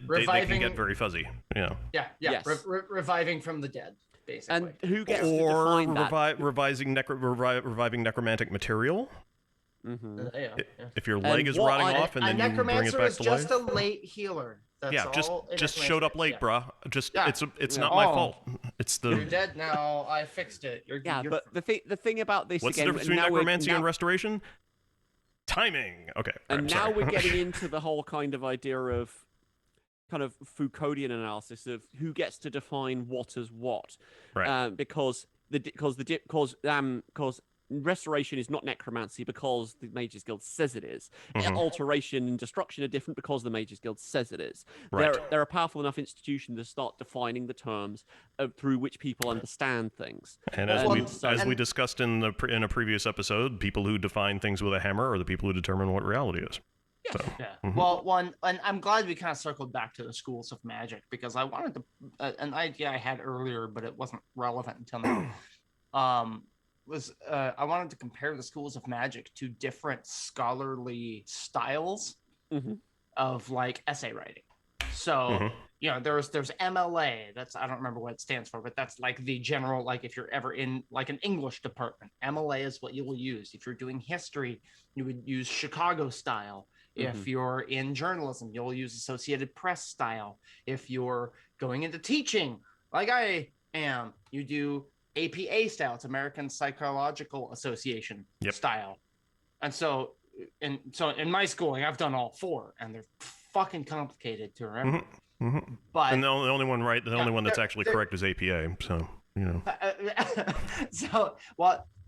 They can get very fuzzy. Yes. Reviving from the dead, basically. And who gets to define that? Reviving necromantic material. If your leg is rotting off and then you bring it back to life. A necromancer is just a late healer. That's just showed up late, bruh. It's not my fault. You're dead now. I fixed it. You're but the thing about this what's again, the difference between necromancy and restoration? Timing. Okay. And now we're getting into the whole kind of idea of kind of Foucauldian analysis of who gets to define what as what, right? Because restoration is not necromancy because the Mages Guild says it is. Alteration and destruction are different because the Mages Guild says it is. Right. They're a powerful enough institution to start defining the terms through which people understand things. And as we discussed in a previous episode, people who define things with a hammer are the people who determine what reality is. Yes. So. Well, and I'm glad we kind of circled back to the schools of magic because I wanted to an idea I had earlier, but it wasn't relevant until now. I wanted to compare the schools of magic to different scholarly styles of like essay writing. So there's MLA. That's, I don't remember what it stands for, but that's like the general, like if you're ever in like an English department, MLA is what you will use. If you're doing history, you would use Chicago style. If you're in journalism, you'll use Associated Press style. If you're going into teaching, like I am, you do APA style. It's American Psychological Association style. And so in my schooling, I've done all four, and they're fucking complicated to remember. But and the only one that's actually correct is APA. So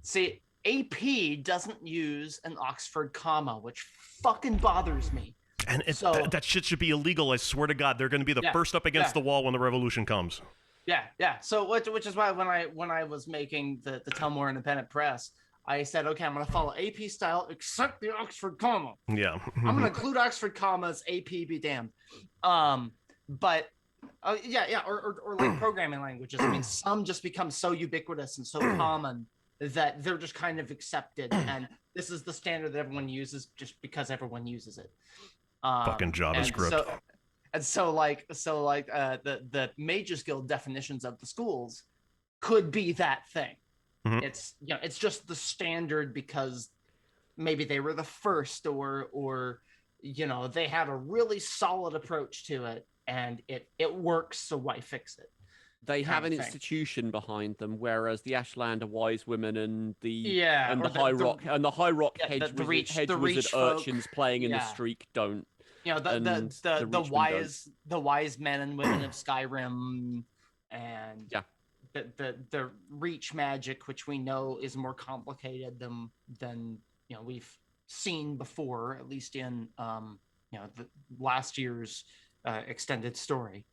see, AP doesn't use an Oxford comma, which fucking bothers me. And that shit should be illegal. I swear to God, they're going to be the first up against the wall when the revolution comes. Yeah. So which is why when I was making the Tullamore Independent Press, I said, okay, I'm going to follow AP style, except the Oxford comma. Yeah. I'm going to include Oxford commas, AP be damned. But or like programming languages. I mean, some just become so ubiquitous and so common that they're just kind of accepted, and this is the standard that everyone uses just because everyone uses it. Fucking JavaScript. So the Mages Guild definitions of the schools could be that thing. It's it's just the standard because maybe they were the first or they had a really solid approach to it and it works, so why fix it? They have an institution behind them, whereas the Ashland are wise women and the High Rock hedge wizard urchins playing in the streak don't. The wise men and women of Skyrim and the reach magic, which we know is more complicated than we've seen before, at least in the last year's extended story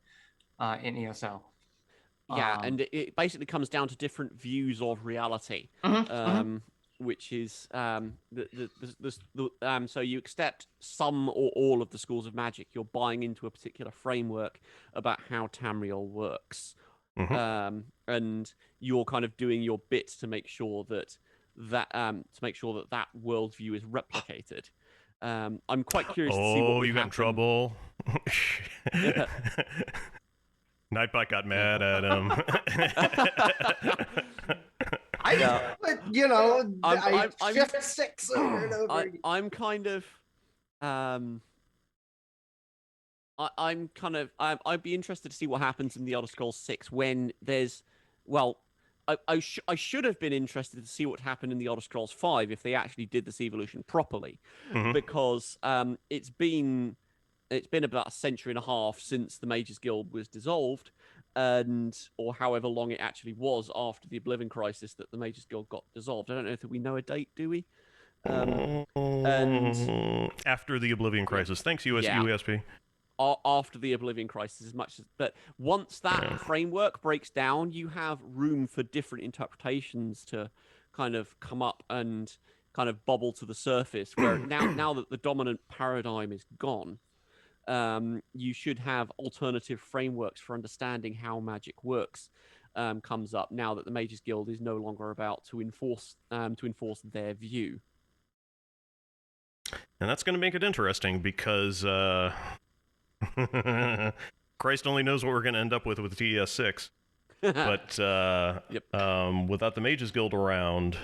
in ESO. And it basically comes down to different views of reality, which is so you accept some or all of the schools of magic. You're buying into a particular framework about how Tamriel works, and you're kind of doing your bits to make sure that that worldview is replicated. I'm quite curious to see what Oh, would you got in happen. trouble. Yeah. Nightbot got mad at him. I but you know, I'm- shift 6 over and over again. I'm kind of I'd be interested to see what happens in the Elder Scrolls 6 when there's, well, I should have been interested to see what happened in the Elder Scrolls 5 if they actually did this evolution properly, because it's been about a century and a half since the Mages Guild was dissolved, or however long it actually was after the Oblivion Crisis that the Mages Guild got dissolved. I don't know if we know a date, do we? And after the Oblivion Crisis. Thanks, USP. After the Oblivion Crisis, but once that framework breaks down, you have room for different interpretations to kind of come up and kind of bubble to the surface. Where now that the dominant paradigm is gone, you should have alternative frameworks for understanding how magic works. Comes up now that the Mages Guild is no longer about to enforce their view. And that's going to make it interesting because Christ only knows what we're going to end up with TES 6. But without the Mages Guild around,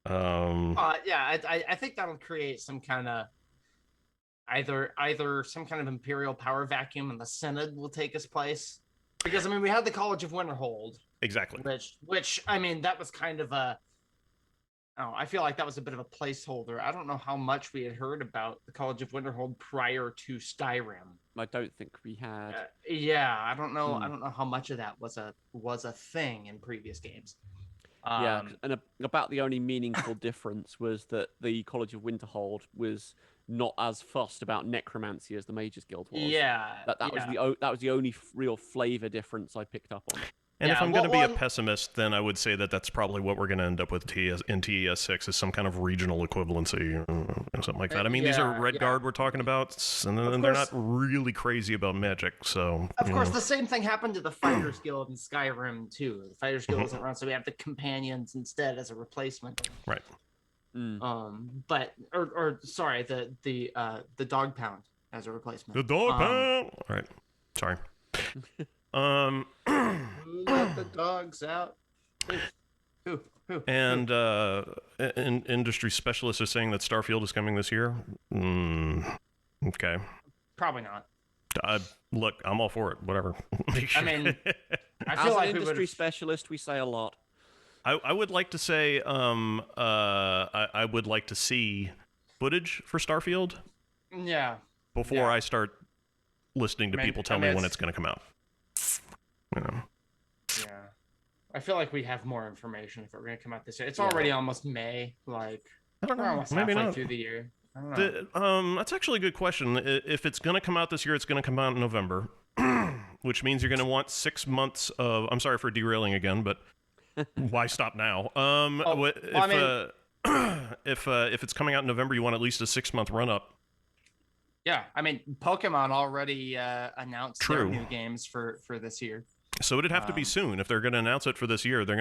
I think that'll create some kind of either some kind of imperial power vacuum, and the Synod will take its place. Because I mean, we had the College of Winterhold, exactly. Which I mean, that was kind of a. Oh, I feel like that was a bit of a placeholder. I don't know how much we had heard about the College of Winterhold prior to Skyrim. I don't think we had. I don't know. I don't know how much of that was a thing in previous games. And about the only meaningful difference was that the College of Winterhold was not as fussed about necromancy as the Mages Guild was. Yeah, that was the only real flavor difference I picked up on. And if I'm going to be a pessimist, then I would say that that's probably what we're going to end up with in TES 6 is some kind of regional equivalency or something like that. I mean, these are Redguard we're talking about, and they're not really crazy about magic, so... Of course, the same thing happened to the Fighters Guild in Skyrim, too. The Fighters Guild isn't around, so we have the Companions instead as a replacement. Right. Sorry, the Dog Pound as a replacement. The Dog Pound! All right. Sorry. Let the dogs out. Who? And industry specialists are saying that Starfield is coming this year. Okay. Probably not. Look, I'm all for it. Whatever. I mean, I As feel an like industry specialist, we say a lot. I would like to say I would like to see footage for Starfield. Yeah. Before I start listening to people tell me when it's going to come out. You know. Yeah. I feel like we have more information if we're going to come out this year. It's already almost May. Like, I don't know. we're almost Maybe halfway not. through the year. I don't know. That's actually a good question. If it's going to come out this year, it's going to come out in November, which means you're going to want 6 months of. I'm sorry for derailing again, but why stop now? If it's coming out in November, you want at least a 6-month run up. Yeah, I mean, Pokemon already announced their new games for this year. So it'd have to be soon if they're going to announce it for this year. They're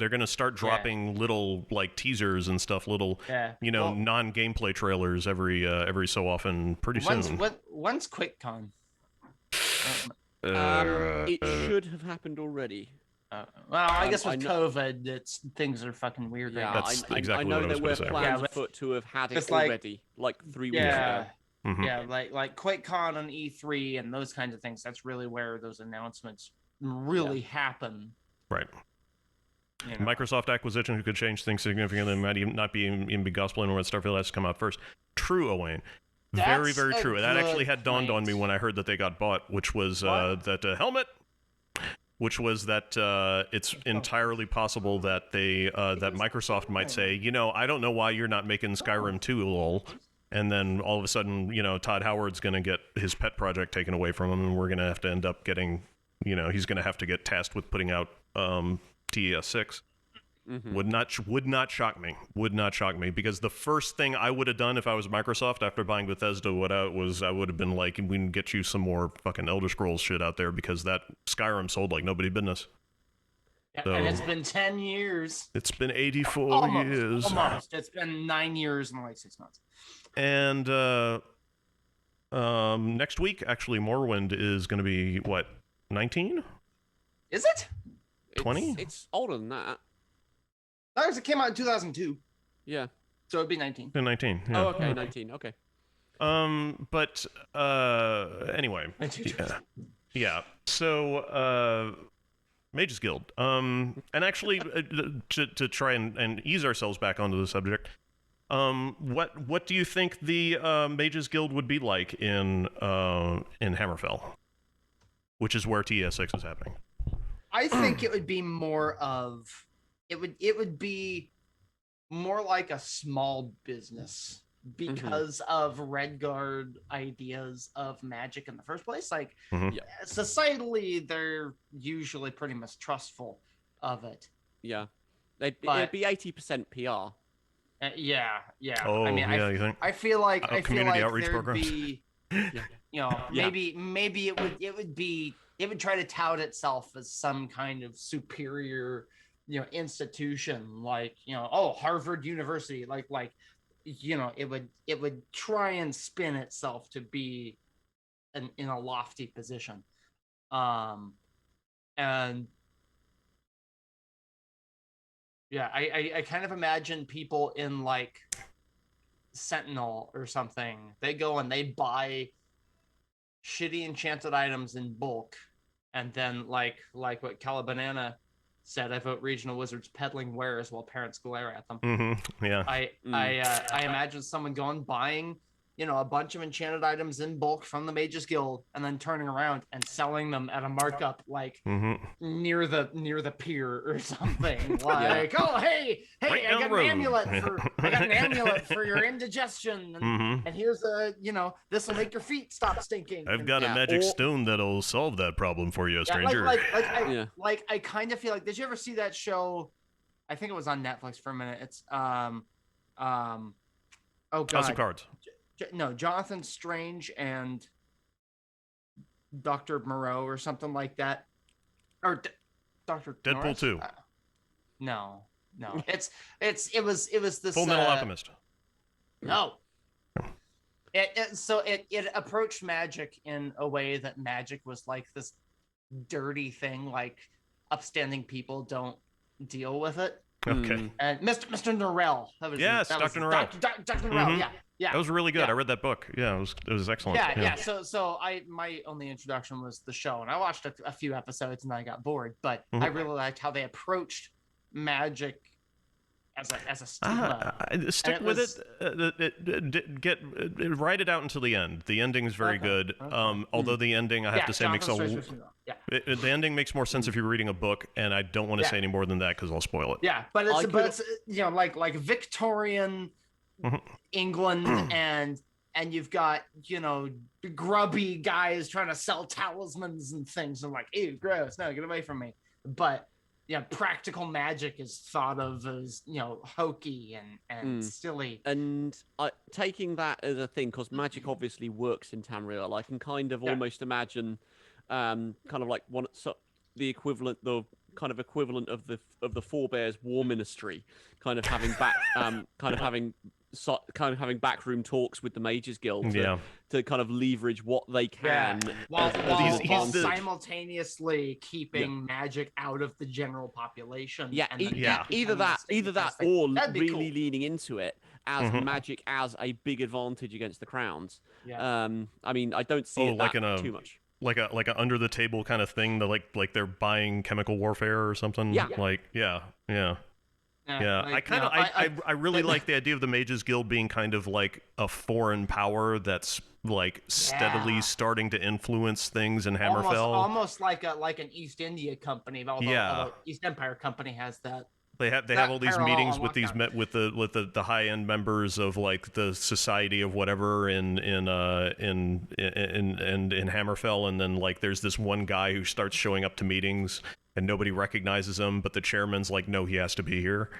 gonna start dropping little like teasers and stuff, little non-gameplay trailers every so often. Pretty soon. When's QuakeCon? It should have happened already. Well, I guess with COVID, things are fucking weird. Yeah, right that's now. exactly I what I know was there going to were say. plans afoot to have had it it's like- already, like 3 weeks ago. Yeah, like QuakeCon and E3 and those kinds of things. That's really where those announcements really happen. Right. You know? Microsoft acquisition, who could change things significantly, might even not be gospel anymore. Starfield has to come out first. True, Owain. Very, That's very a true. That actually had dawned on point. me when I heard that they got bought, which was that helmet. Which was that it's entirely possible that that Microsoft might say, I don't know why you're not making Skyrim 2, lol. And then all of a sudden, Todd Howard's going to get his pet project taken away from him, and we're going to have to end up getting, he's going to have to get tasked with putting out TES 6. Mm-hmm. Would not shock me. Would not shock me, because the first thing I would have done if I was Microsoft after buying Bethesda, I would have been like, we can get you some more fucking Elder Scrolls shit out there, because that Skyrim sold like nobody business. Yeah, So, and it's been 10 years. It's been 84 years. Almost. It's been 9 years and like 6 months. And next week, actually, Morrowind is going to be what, 19? Is it? 20? It's older than that. Ours, it came out in 2002, Yeah. so it'd be 19. 19. Yeah. Oh, okay, 19. Okay. But anyway, 19. yeah. So Mage's Guild. And actually, to try and ease ourselves back onto the subject, what do you think the Mage's Guild would be like in Hammerfell, which is where TS6 is happening? I think it would be more of it would be more like a small business because of Redguard ideas of magic in the first place. Like societally, they're usually pretty mistrustful of it. Yeah. It'd be 80% PR. Yeah. Oh, I mean, yeah, you think? I feel like community outreach there'd programs? be, you know, maybe it would try to tout itself as some kind of superior, you know, institution, like, you know, oh, Harvard University, like, you know, it would try and spin itself to be in a lofty position, and yeah, I kind of imagine people in like Sentinel or something. They go and they buy shitty enchanted items in bulk, and then like what Calibanana said, I vote regional wizards peddling wares while parents glare at them. Yeah. I imagine someone going buying, you know, a bunch of enchanted items in bulk from the Mages Guild, and then turning around and selling them at a markup like near the pier or something. Like, oh hey, Right I got an amulet for your indigestion, and here's a, you know, this will make your feet stop stinking. I've got a magic stone that'll solve that problem for you, stranger. I kind of feel like, did you ever see that show? I think it was on Netflix for a minute. It's oh god, House of Cards. No, Jonathan Strange and Dr. Moreau or something like that, or Dr. Deadpool Norris? 2. No, it was this Full Metal Alchemist. No. It approached magic in a way that magic was like this dirty thing, like upstanding people don't deal with it. Okay. And Mr. Norrell. Dr. Norrell. Dr. Norrell. Yeah. That was really good. I read that book. Yeah, it was excellent. Yeah. So my only introduction was the show, and I watched a few episodes and then I got bored. But I really liked how they approached magic as a stigma. Stick with it. Write it out until the end. The ending's very good. Although the ending, I have to say, makes the ending makes more sense if you're reading a book, and I don't want to say any more than that because I'll spoil it. Yeah, but it's you know, like Victorian England, and you've got, you know, grubby guys trying to sell talismans and things, and like, ew, gross, no, get away from me. But yeah, practical magic is thought of as, you know, hokey and silly. And taking that as a thing, because magic obviously works in Tamriel, I can kind of almost imagine, kind of like the equivalent of the Forebears War Ministry, kind of having having backroom talks with the Mages Guild to kind of leverage what they can, while simultaneously keeping magic out of the general population. Either that or really leaning into it as magic as a big advantage against the crowns. I mean, I don't see too much. Like a under the table kind of thing, that like they're buying chemical warfare or something. I really like the idea of the Mages Guild being kind of like a foreign power that's like steadily starting to influence things in Hammerfell. Almost like an East India Company. Although East Empire Company has that. They have all these meetings with the high end members of like the Society of whatever in Hammerfell, and then like there's this one guy who starts showing up to meetings and nobody recognizes him, but the chairman's like, no, he has to be here.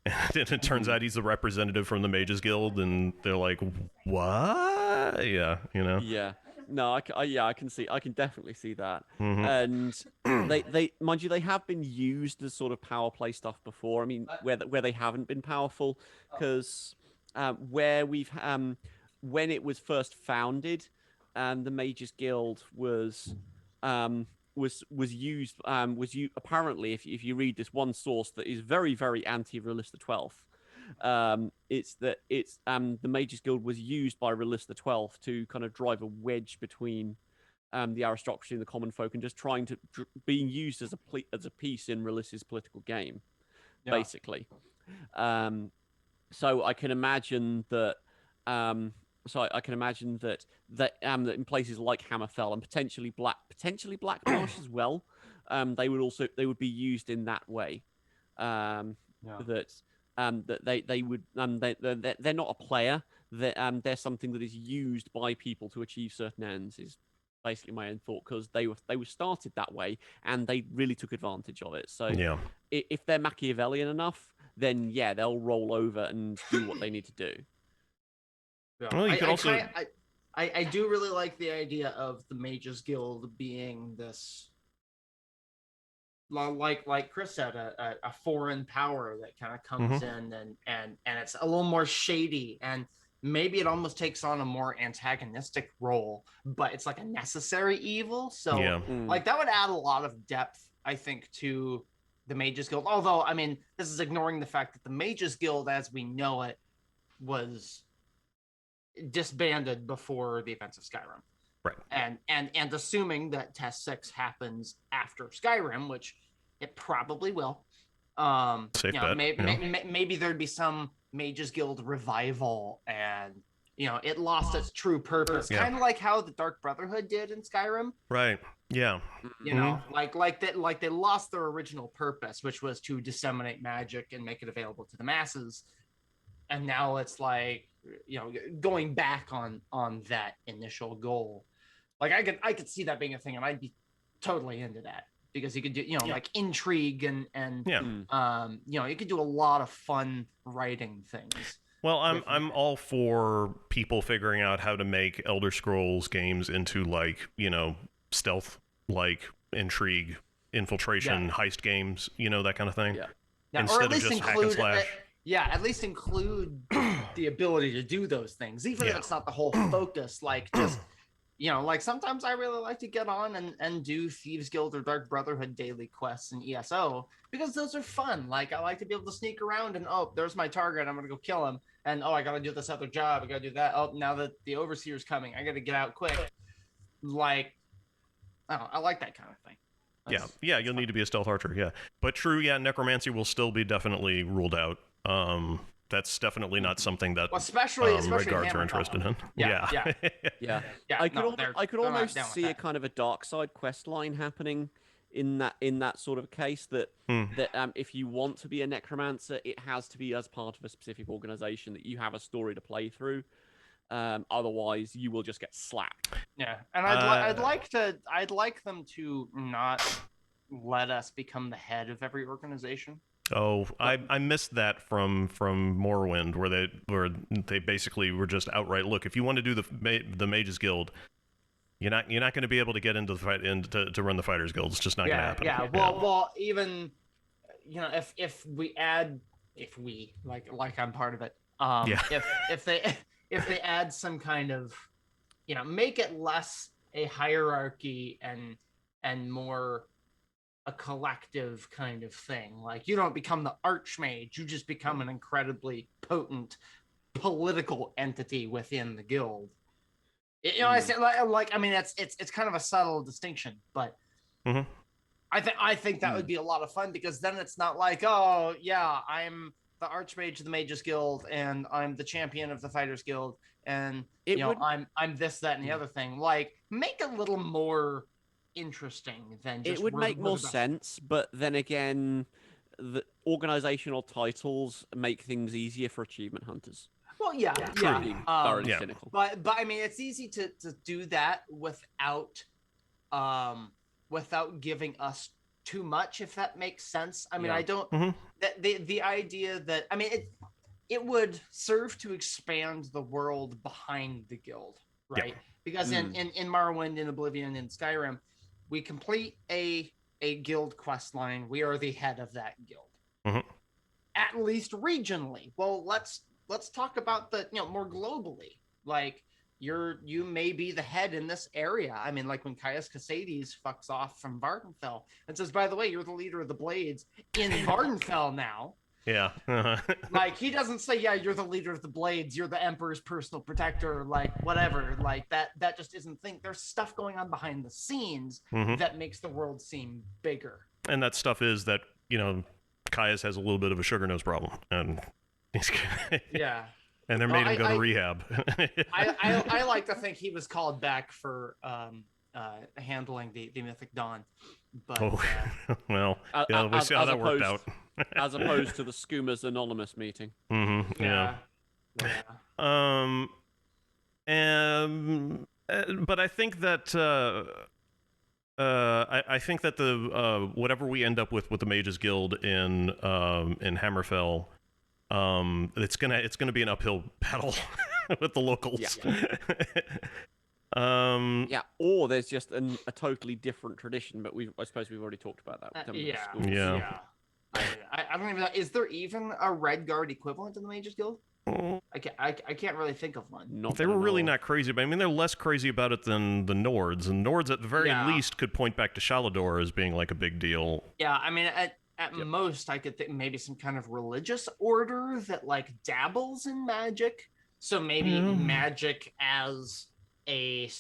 And it turns out he's the representative from the Mages Guild, and they're like, what? Yeah, you know. Yeah. No, I can definitely see that. And they mind you, they have been used as sort of power play stuff before. I mean, where they haven't been powerful, because where we've when it was first founded, the Mages Guild was used apparently if you read this one source that is very very anti Release the 12th, it's that the Mages Guild was used by Release the 12th to kind of drive a wedge between the aristocracy and the common folk, and just trying to being used as a piece in Release's political game, basically. So I can imagine that. I can imagine that that in places like Hammerfell and potentially Blackmarsh as well, they would be used in that way. That they would they're not a player. They're something that is used by people to achieve certain ends. Is basically my own thought, because they were started that way and they really took advantage of it. So if they're Machiavellian enough, then yeah, they'll roll over and do what they need to do. Well, you could also. I do really like the idea of the Mages Guild being this, like Chris said, a foreign power that kind of comes in and it's a little more shady, and maybe it almost takes on a more antagonistic role, but it's like a necessary evil. So like that would add a lot of depth, I think, to the Mages Guild. Although, I mean, this is ignoring the fact that the Mages Guild, as we know it, was disbanded before the events of Skyrim. Right. And assuming that Test 6 happens after Skyrim, which it probably will. Safe bet. Maybe there'd be some Mages Guild revival, and it lost its true purpose, kind of like how the Dark Brotherhood did in Skyrim. Right. Yeah. Like they lost their original purpose, which was to disseminate magic and make it available to the masses. And now it's like, going back on that initial goal. Like I could see that being a thing, and I'd be totally into that, because you could do, like intrigue and you could do a lot of fun writing things. Well, I'm all for people figuring out how to make Elder Scrolls games into, like, stealth, like intrigue, infiltration, heist games, that kind of thing. Instead of just hack and slash. At least include the ability to do those things, even if it's not the whole focus. Like, just, like sometimes I really like to get on and do Thieves Guild or Dark Brotherhood daily quests in ESO, because those are fun. Like, I like to be able to sneak around and, oh, there's my target, I'm going to go kill him. And, oh, I got to do this other job, I got to do that. Oh, now that the Overseer's coming, I got to get out quick. Like, I like that kind of thing. You'll need to be a stealth archer, But true, necromancy will still be definitely ruled out. That's definitely not something that especially Red Guards are interested in. I could almost see a kind of a dark side quest line happening in that sort of case, that if you want to be a necromancer, it has to be as part of a specific organization, that you have a story to play through. Otherwise, you will just get slapped. Yeah, and I'd like them to not let us become the head of every organization. Oh, I missed that from Morrowind, where they basically were just outright, look, if you want to do the Mages Guild, you're not going to be able to get into the fight to run the Fighters Guild. It's just not going to happen. Well, even if we like I'm part of it. If they add some kind of, make it less a hierarchy and more a collective kind of thing. Like, you don't become the Archmage, you just become an incredibly potent political entity within the guild. I say, I mean, it's kind of a subtle distinction, but I think that would be a lot of fun, because then it's not like, oh yeah, I'm the Archmage of the Mages Guild and I'm the champion of the Fighters Guild, and I'm this, that, and the other thing. Like, make it a little more interesting than just. It would make more sense, but then again, the organizational titles make things easier for achievement hunters. Well, thoroughly cynical. But I mean, it's easy to do that without giving us too much, if that makes sense. I mean, I don't. The idea that, I mean, it would serve to expand the world behind the guild, right? Because in Morrowind, in Oblivion, in Skyrim, we complete a guild quest line. We are the head of that guild, at least regionally. Well, let's talk about the more globally. Like you may be the head in this area. I mean, like when Caius Casades fucks off from Vardenfell and says, by the way, you're the leader of the Blades in Vardenfell now. Yeah. Like he doesn't say, yeah, you're the leader of the Blades, you're the Emperor's personal protector, like whatever. Like that just isn't thing. There's stuff going on behind the scenes that makes the world seem bigger. And that stuff is that, Caius has a little bit of a sugar nose problem, and he's Yeah. and they made him go to rehab. I like to think he was called back for handling the Mythic Dawn. But well, we'll see how that worked out. As opposed to the Skoomers Anonymous meeting. Yeah. But I think that I think that the whatever we end up with the Mages Guild in Hammerfell, it's gonna be an uphill battle with the locals. Yeah. Or there's just a totally different tradition, but I suppose we've already talked about that. Yeah. I don't even know. Is there even a Red Guard equivalent in the Mages Guild? I can't really think of one. They were really not crazy, but I mean, they're less crazy about it than the Nords. And Nords, at the very least, could point back to Shalador as being like a big deal. Yeah, I mean, at most, I could think maybe some kind of religious order that like dabbles in magic. So maybe magic as a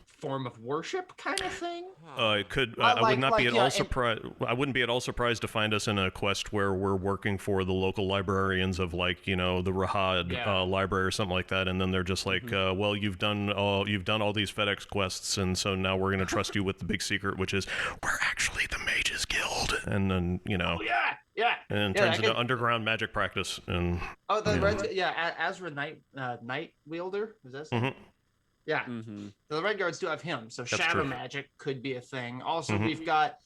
form of worship kind of thing. It could. I would not be at all surprised. I wouldn't be at all surprised to find us in a quest where we're working for the local librarians of, like, the Rahad library or something like that, and then they're just like, well, you've done all these FedEx quests, and so now we're going to trust you with the big secret, which is we're actually the Mages Guild, and then and it turns into underground magic practice. And Azra Night Wielder, is this? Yeah, the Red Guards do have him, so That's shadow true. magic could be a thing. Also, we've got.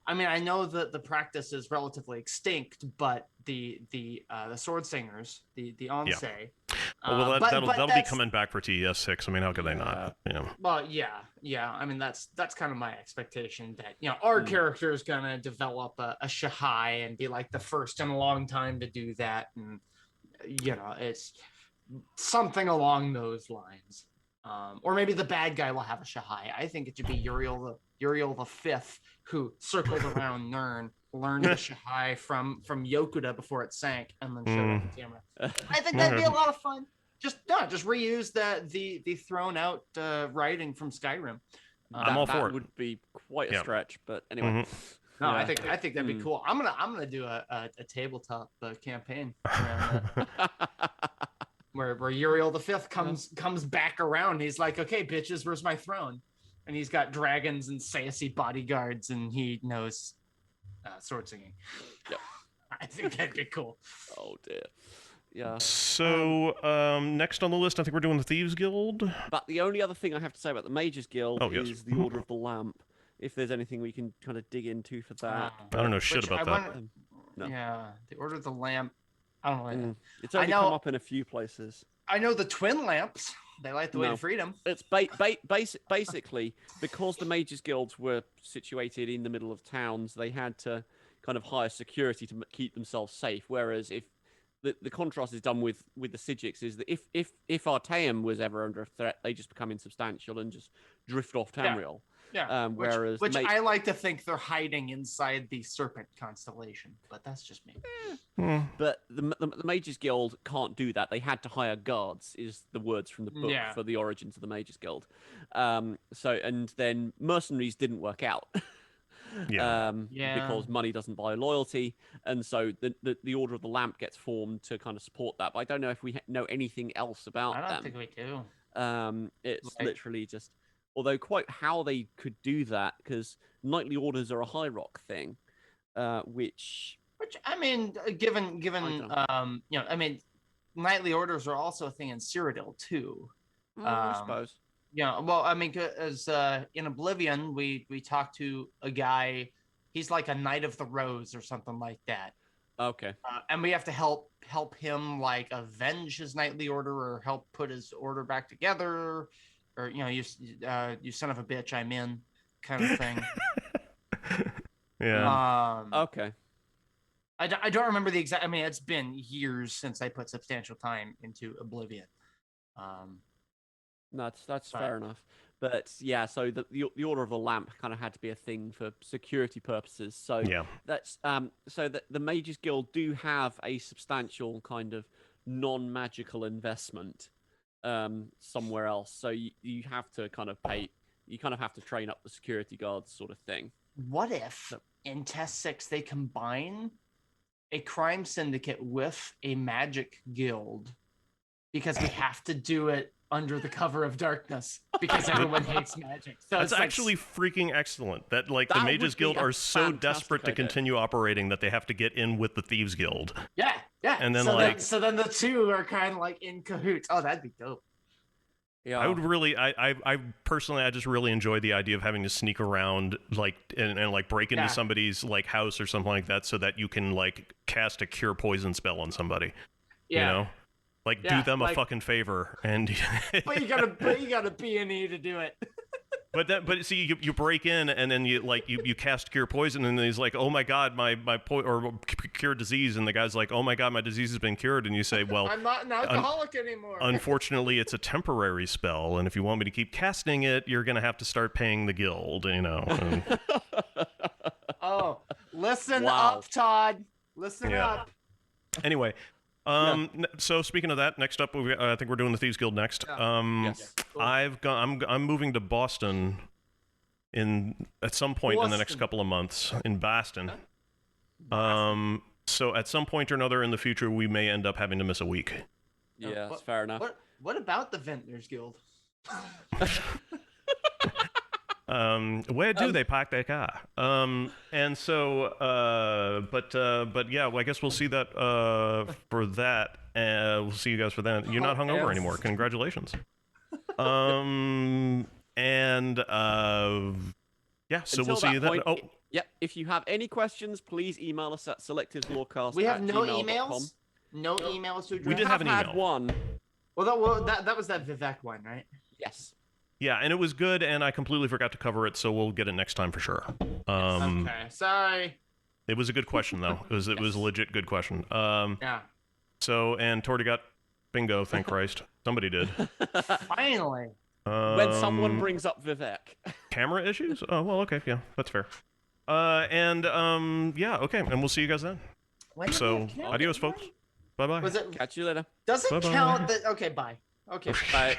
I mean, I know that the practice is relatively extinct, but the sword singers, the Onse. That'll be coming back for TES 6. I mean, how could they not? Well, yeah. I mean, that's kind of my expectation that our character is gonna develop a Shahai and be like the first in a long time to do that, and it's something along those lines. Or maybe the bad guy will have a Shahai. I think it should be Uriel the Fifth, who circled around Nirn, learned the Shahai from Yokuda before it sank, and then showed up to Tamriel. I think that'd be a lot of fun. Just reuse the thrown out writing from Skyrim. I'm all for it. That would be quite a stretch, but anyway. No, I think that'd be cool. I'm gonna do a tabletop campaign. Where Uriel the Fifth comes back around. He's like, okay, bitches, where's my throne? And he's got dragons and sassy bodyguards, and he knows sword singing. Yep. I think that'd be cool. Oh dear. Yeah. So next on the list, I think we're doing the Thieves Guild. But the only other thing I have to say about the Mages Guild is the Order of the Lamp. If there's anything we can kind of dig into for that. I don't know shit about that. No. Yeah, the Order of the Lamp. I don't know. It's only come up in a few places. I know the twin lamps. They light the way to freedom. It's basically because the Mages Guilds were situated in the middle of towns, they had to kind of hire security to keep themselves safe. Whereas if the contrast is done with the Sigics, is that if Artaeum was ever under a threat, they just become insubstantial and just drift off Tamriel. Yeah. Whereas which I like to think they're hiding inside the Serpent constellation, but that's just me. But the Mages Guild can't do that. They had to hire guards, is the words from the book for the origins of the Mages Guild. And then mercenaries didn't work out. Because money doesn't buy loyalty, and so the Order of the Lamp gets formed to kind of support that. But I don't know if we know anything else about them. I don't think we do. It's literally just. Although quite how they could do that, because knightly orders are a high rock thing, which I mean, given I mean, knightly orders are also a thing in Cyrodiil too. I suppose. Well, I mean, as in Oblivion, we talked to a guy. He's like a Knight of the Rose or something like that. Okay. And we have to help him like avenge his knightly order or help put his order back together. Or you son of a bitch, I'm in, kind of thing. Okay. I don't remember the exact. I mean, it's been years since I put substantial time into Oblivion. That's Right. fair enough. But yeah, so the Order of the Lamp kind of had to be a thing for security purposes. So Yeah. that's so that the Mages Guild do have a substantial kind of non-magical investment somewhere else. So you have to kind of pay. You kind of have to train up the security guards, sort of thing. What if in Test 6 they combine a crime syndicate with a magic guild? Because we have to do it under the cover of darkness because everyone hates magic. So That's it's like, actually freaking excellent. That the That Mages would be Guild a are so fantastic desperate to idea. continue operating that they have to get in with the Thieves Guild. yeah. And then, so like- so then the two are kind of like in cahoots. Oh, that'd be dope. Yeah, I would really, I personally, I just really enjoy the idea of having to sneak around, like, and like break into Yeah. somebody's like house or something like that, so that you can like cast a cure poison spell on somebody. Yeah. You know, like Yeah, do them a like- fucking favor, and But you gotta be an E to do it. but see, you break in and then you cast cure poison, and then he's like, oh my god, my cure disease, and the guy's like, oh my god, my disease has been cured, and you say, well, I'm not an alcoholic anymore. unfortunately, it's a temporary spell, and if you want me to keep casting it, you're gonna have to start paying the guild, you know. And, Oh, listen Wow. up, Todd. Listen Yeah. up. anyway, so speaking of that, next up, I think we're doing the Thieves Guild next. Yes. Cool. I'm moving to Boston at some point in the next Boston. couple of months in Boston. Boston. So at some point or another in the future, we may end up having to miss a week. Yeah, that's What- fair enough. What about the Vintners Guild? Where do they park their car? And so, but yeah, well, I guess we'll see that for that. We'll see you guys for that. You're not hungover anymore. Congratulations. And yeah, so Until we'll see that you then. point, Oh, Yep. If you have any questions, please email us at selectiveslorecast. We have no @gmail.com. emails. No emails to address. We did have an had email. one. Well, that was that Vivek one, right? Yes. yeah, and it was good, and I completely forgot to cover it, so we'll get it next time for sure. Okay. Sorry. It was a good question though. It was a legit good question. Yeah. So and Torty got bingo, thank Christ. Somebody did. Finally. When someone brings up Vivek. Camera issues? Oh well, okay, yeah, that's fair. Yeah, okay, and we'll see you guys then. When did So we have adios, camera? folks. Bye bye. Was it? Catch you later. Does it Bye-bye. count that? Okay. Bye. Okay. Bye.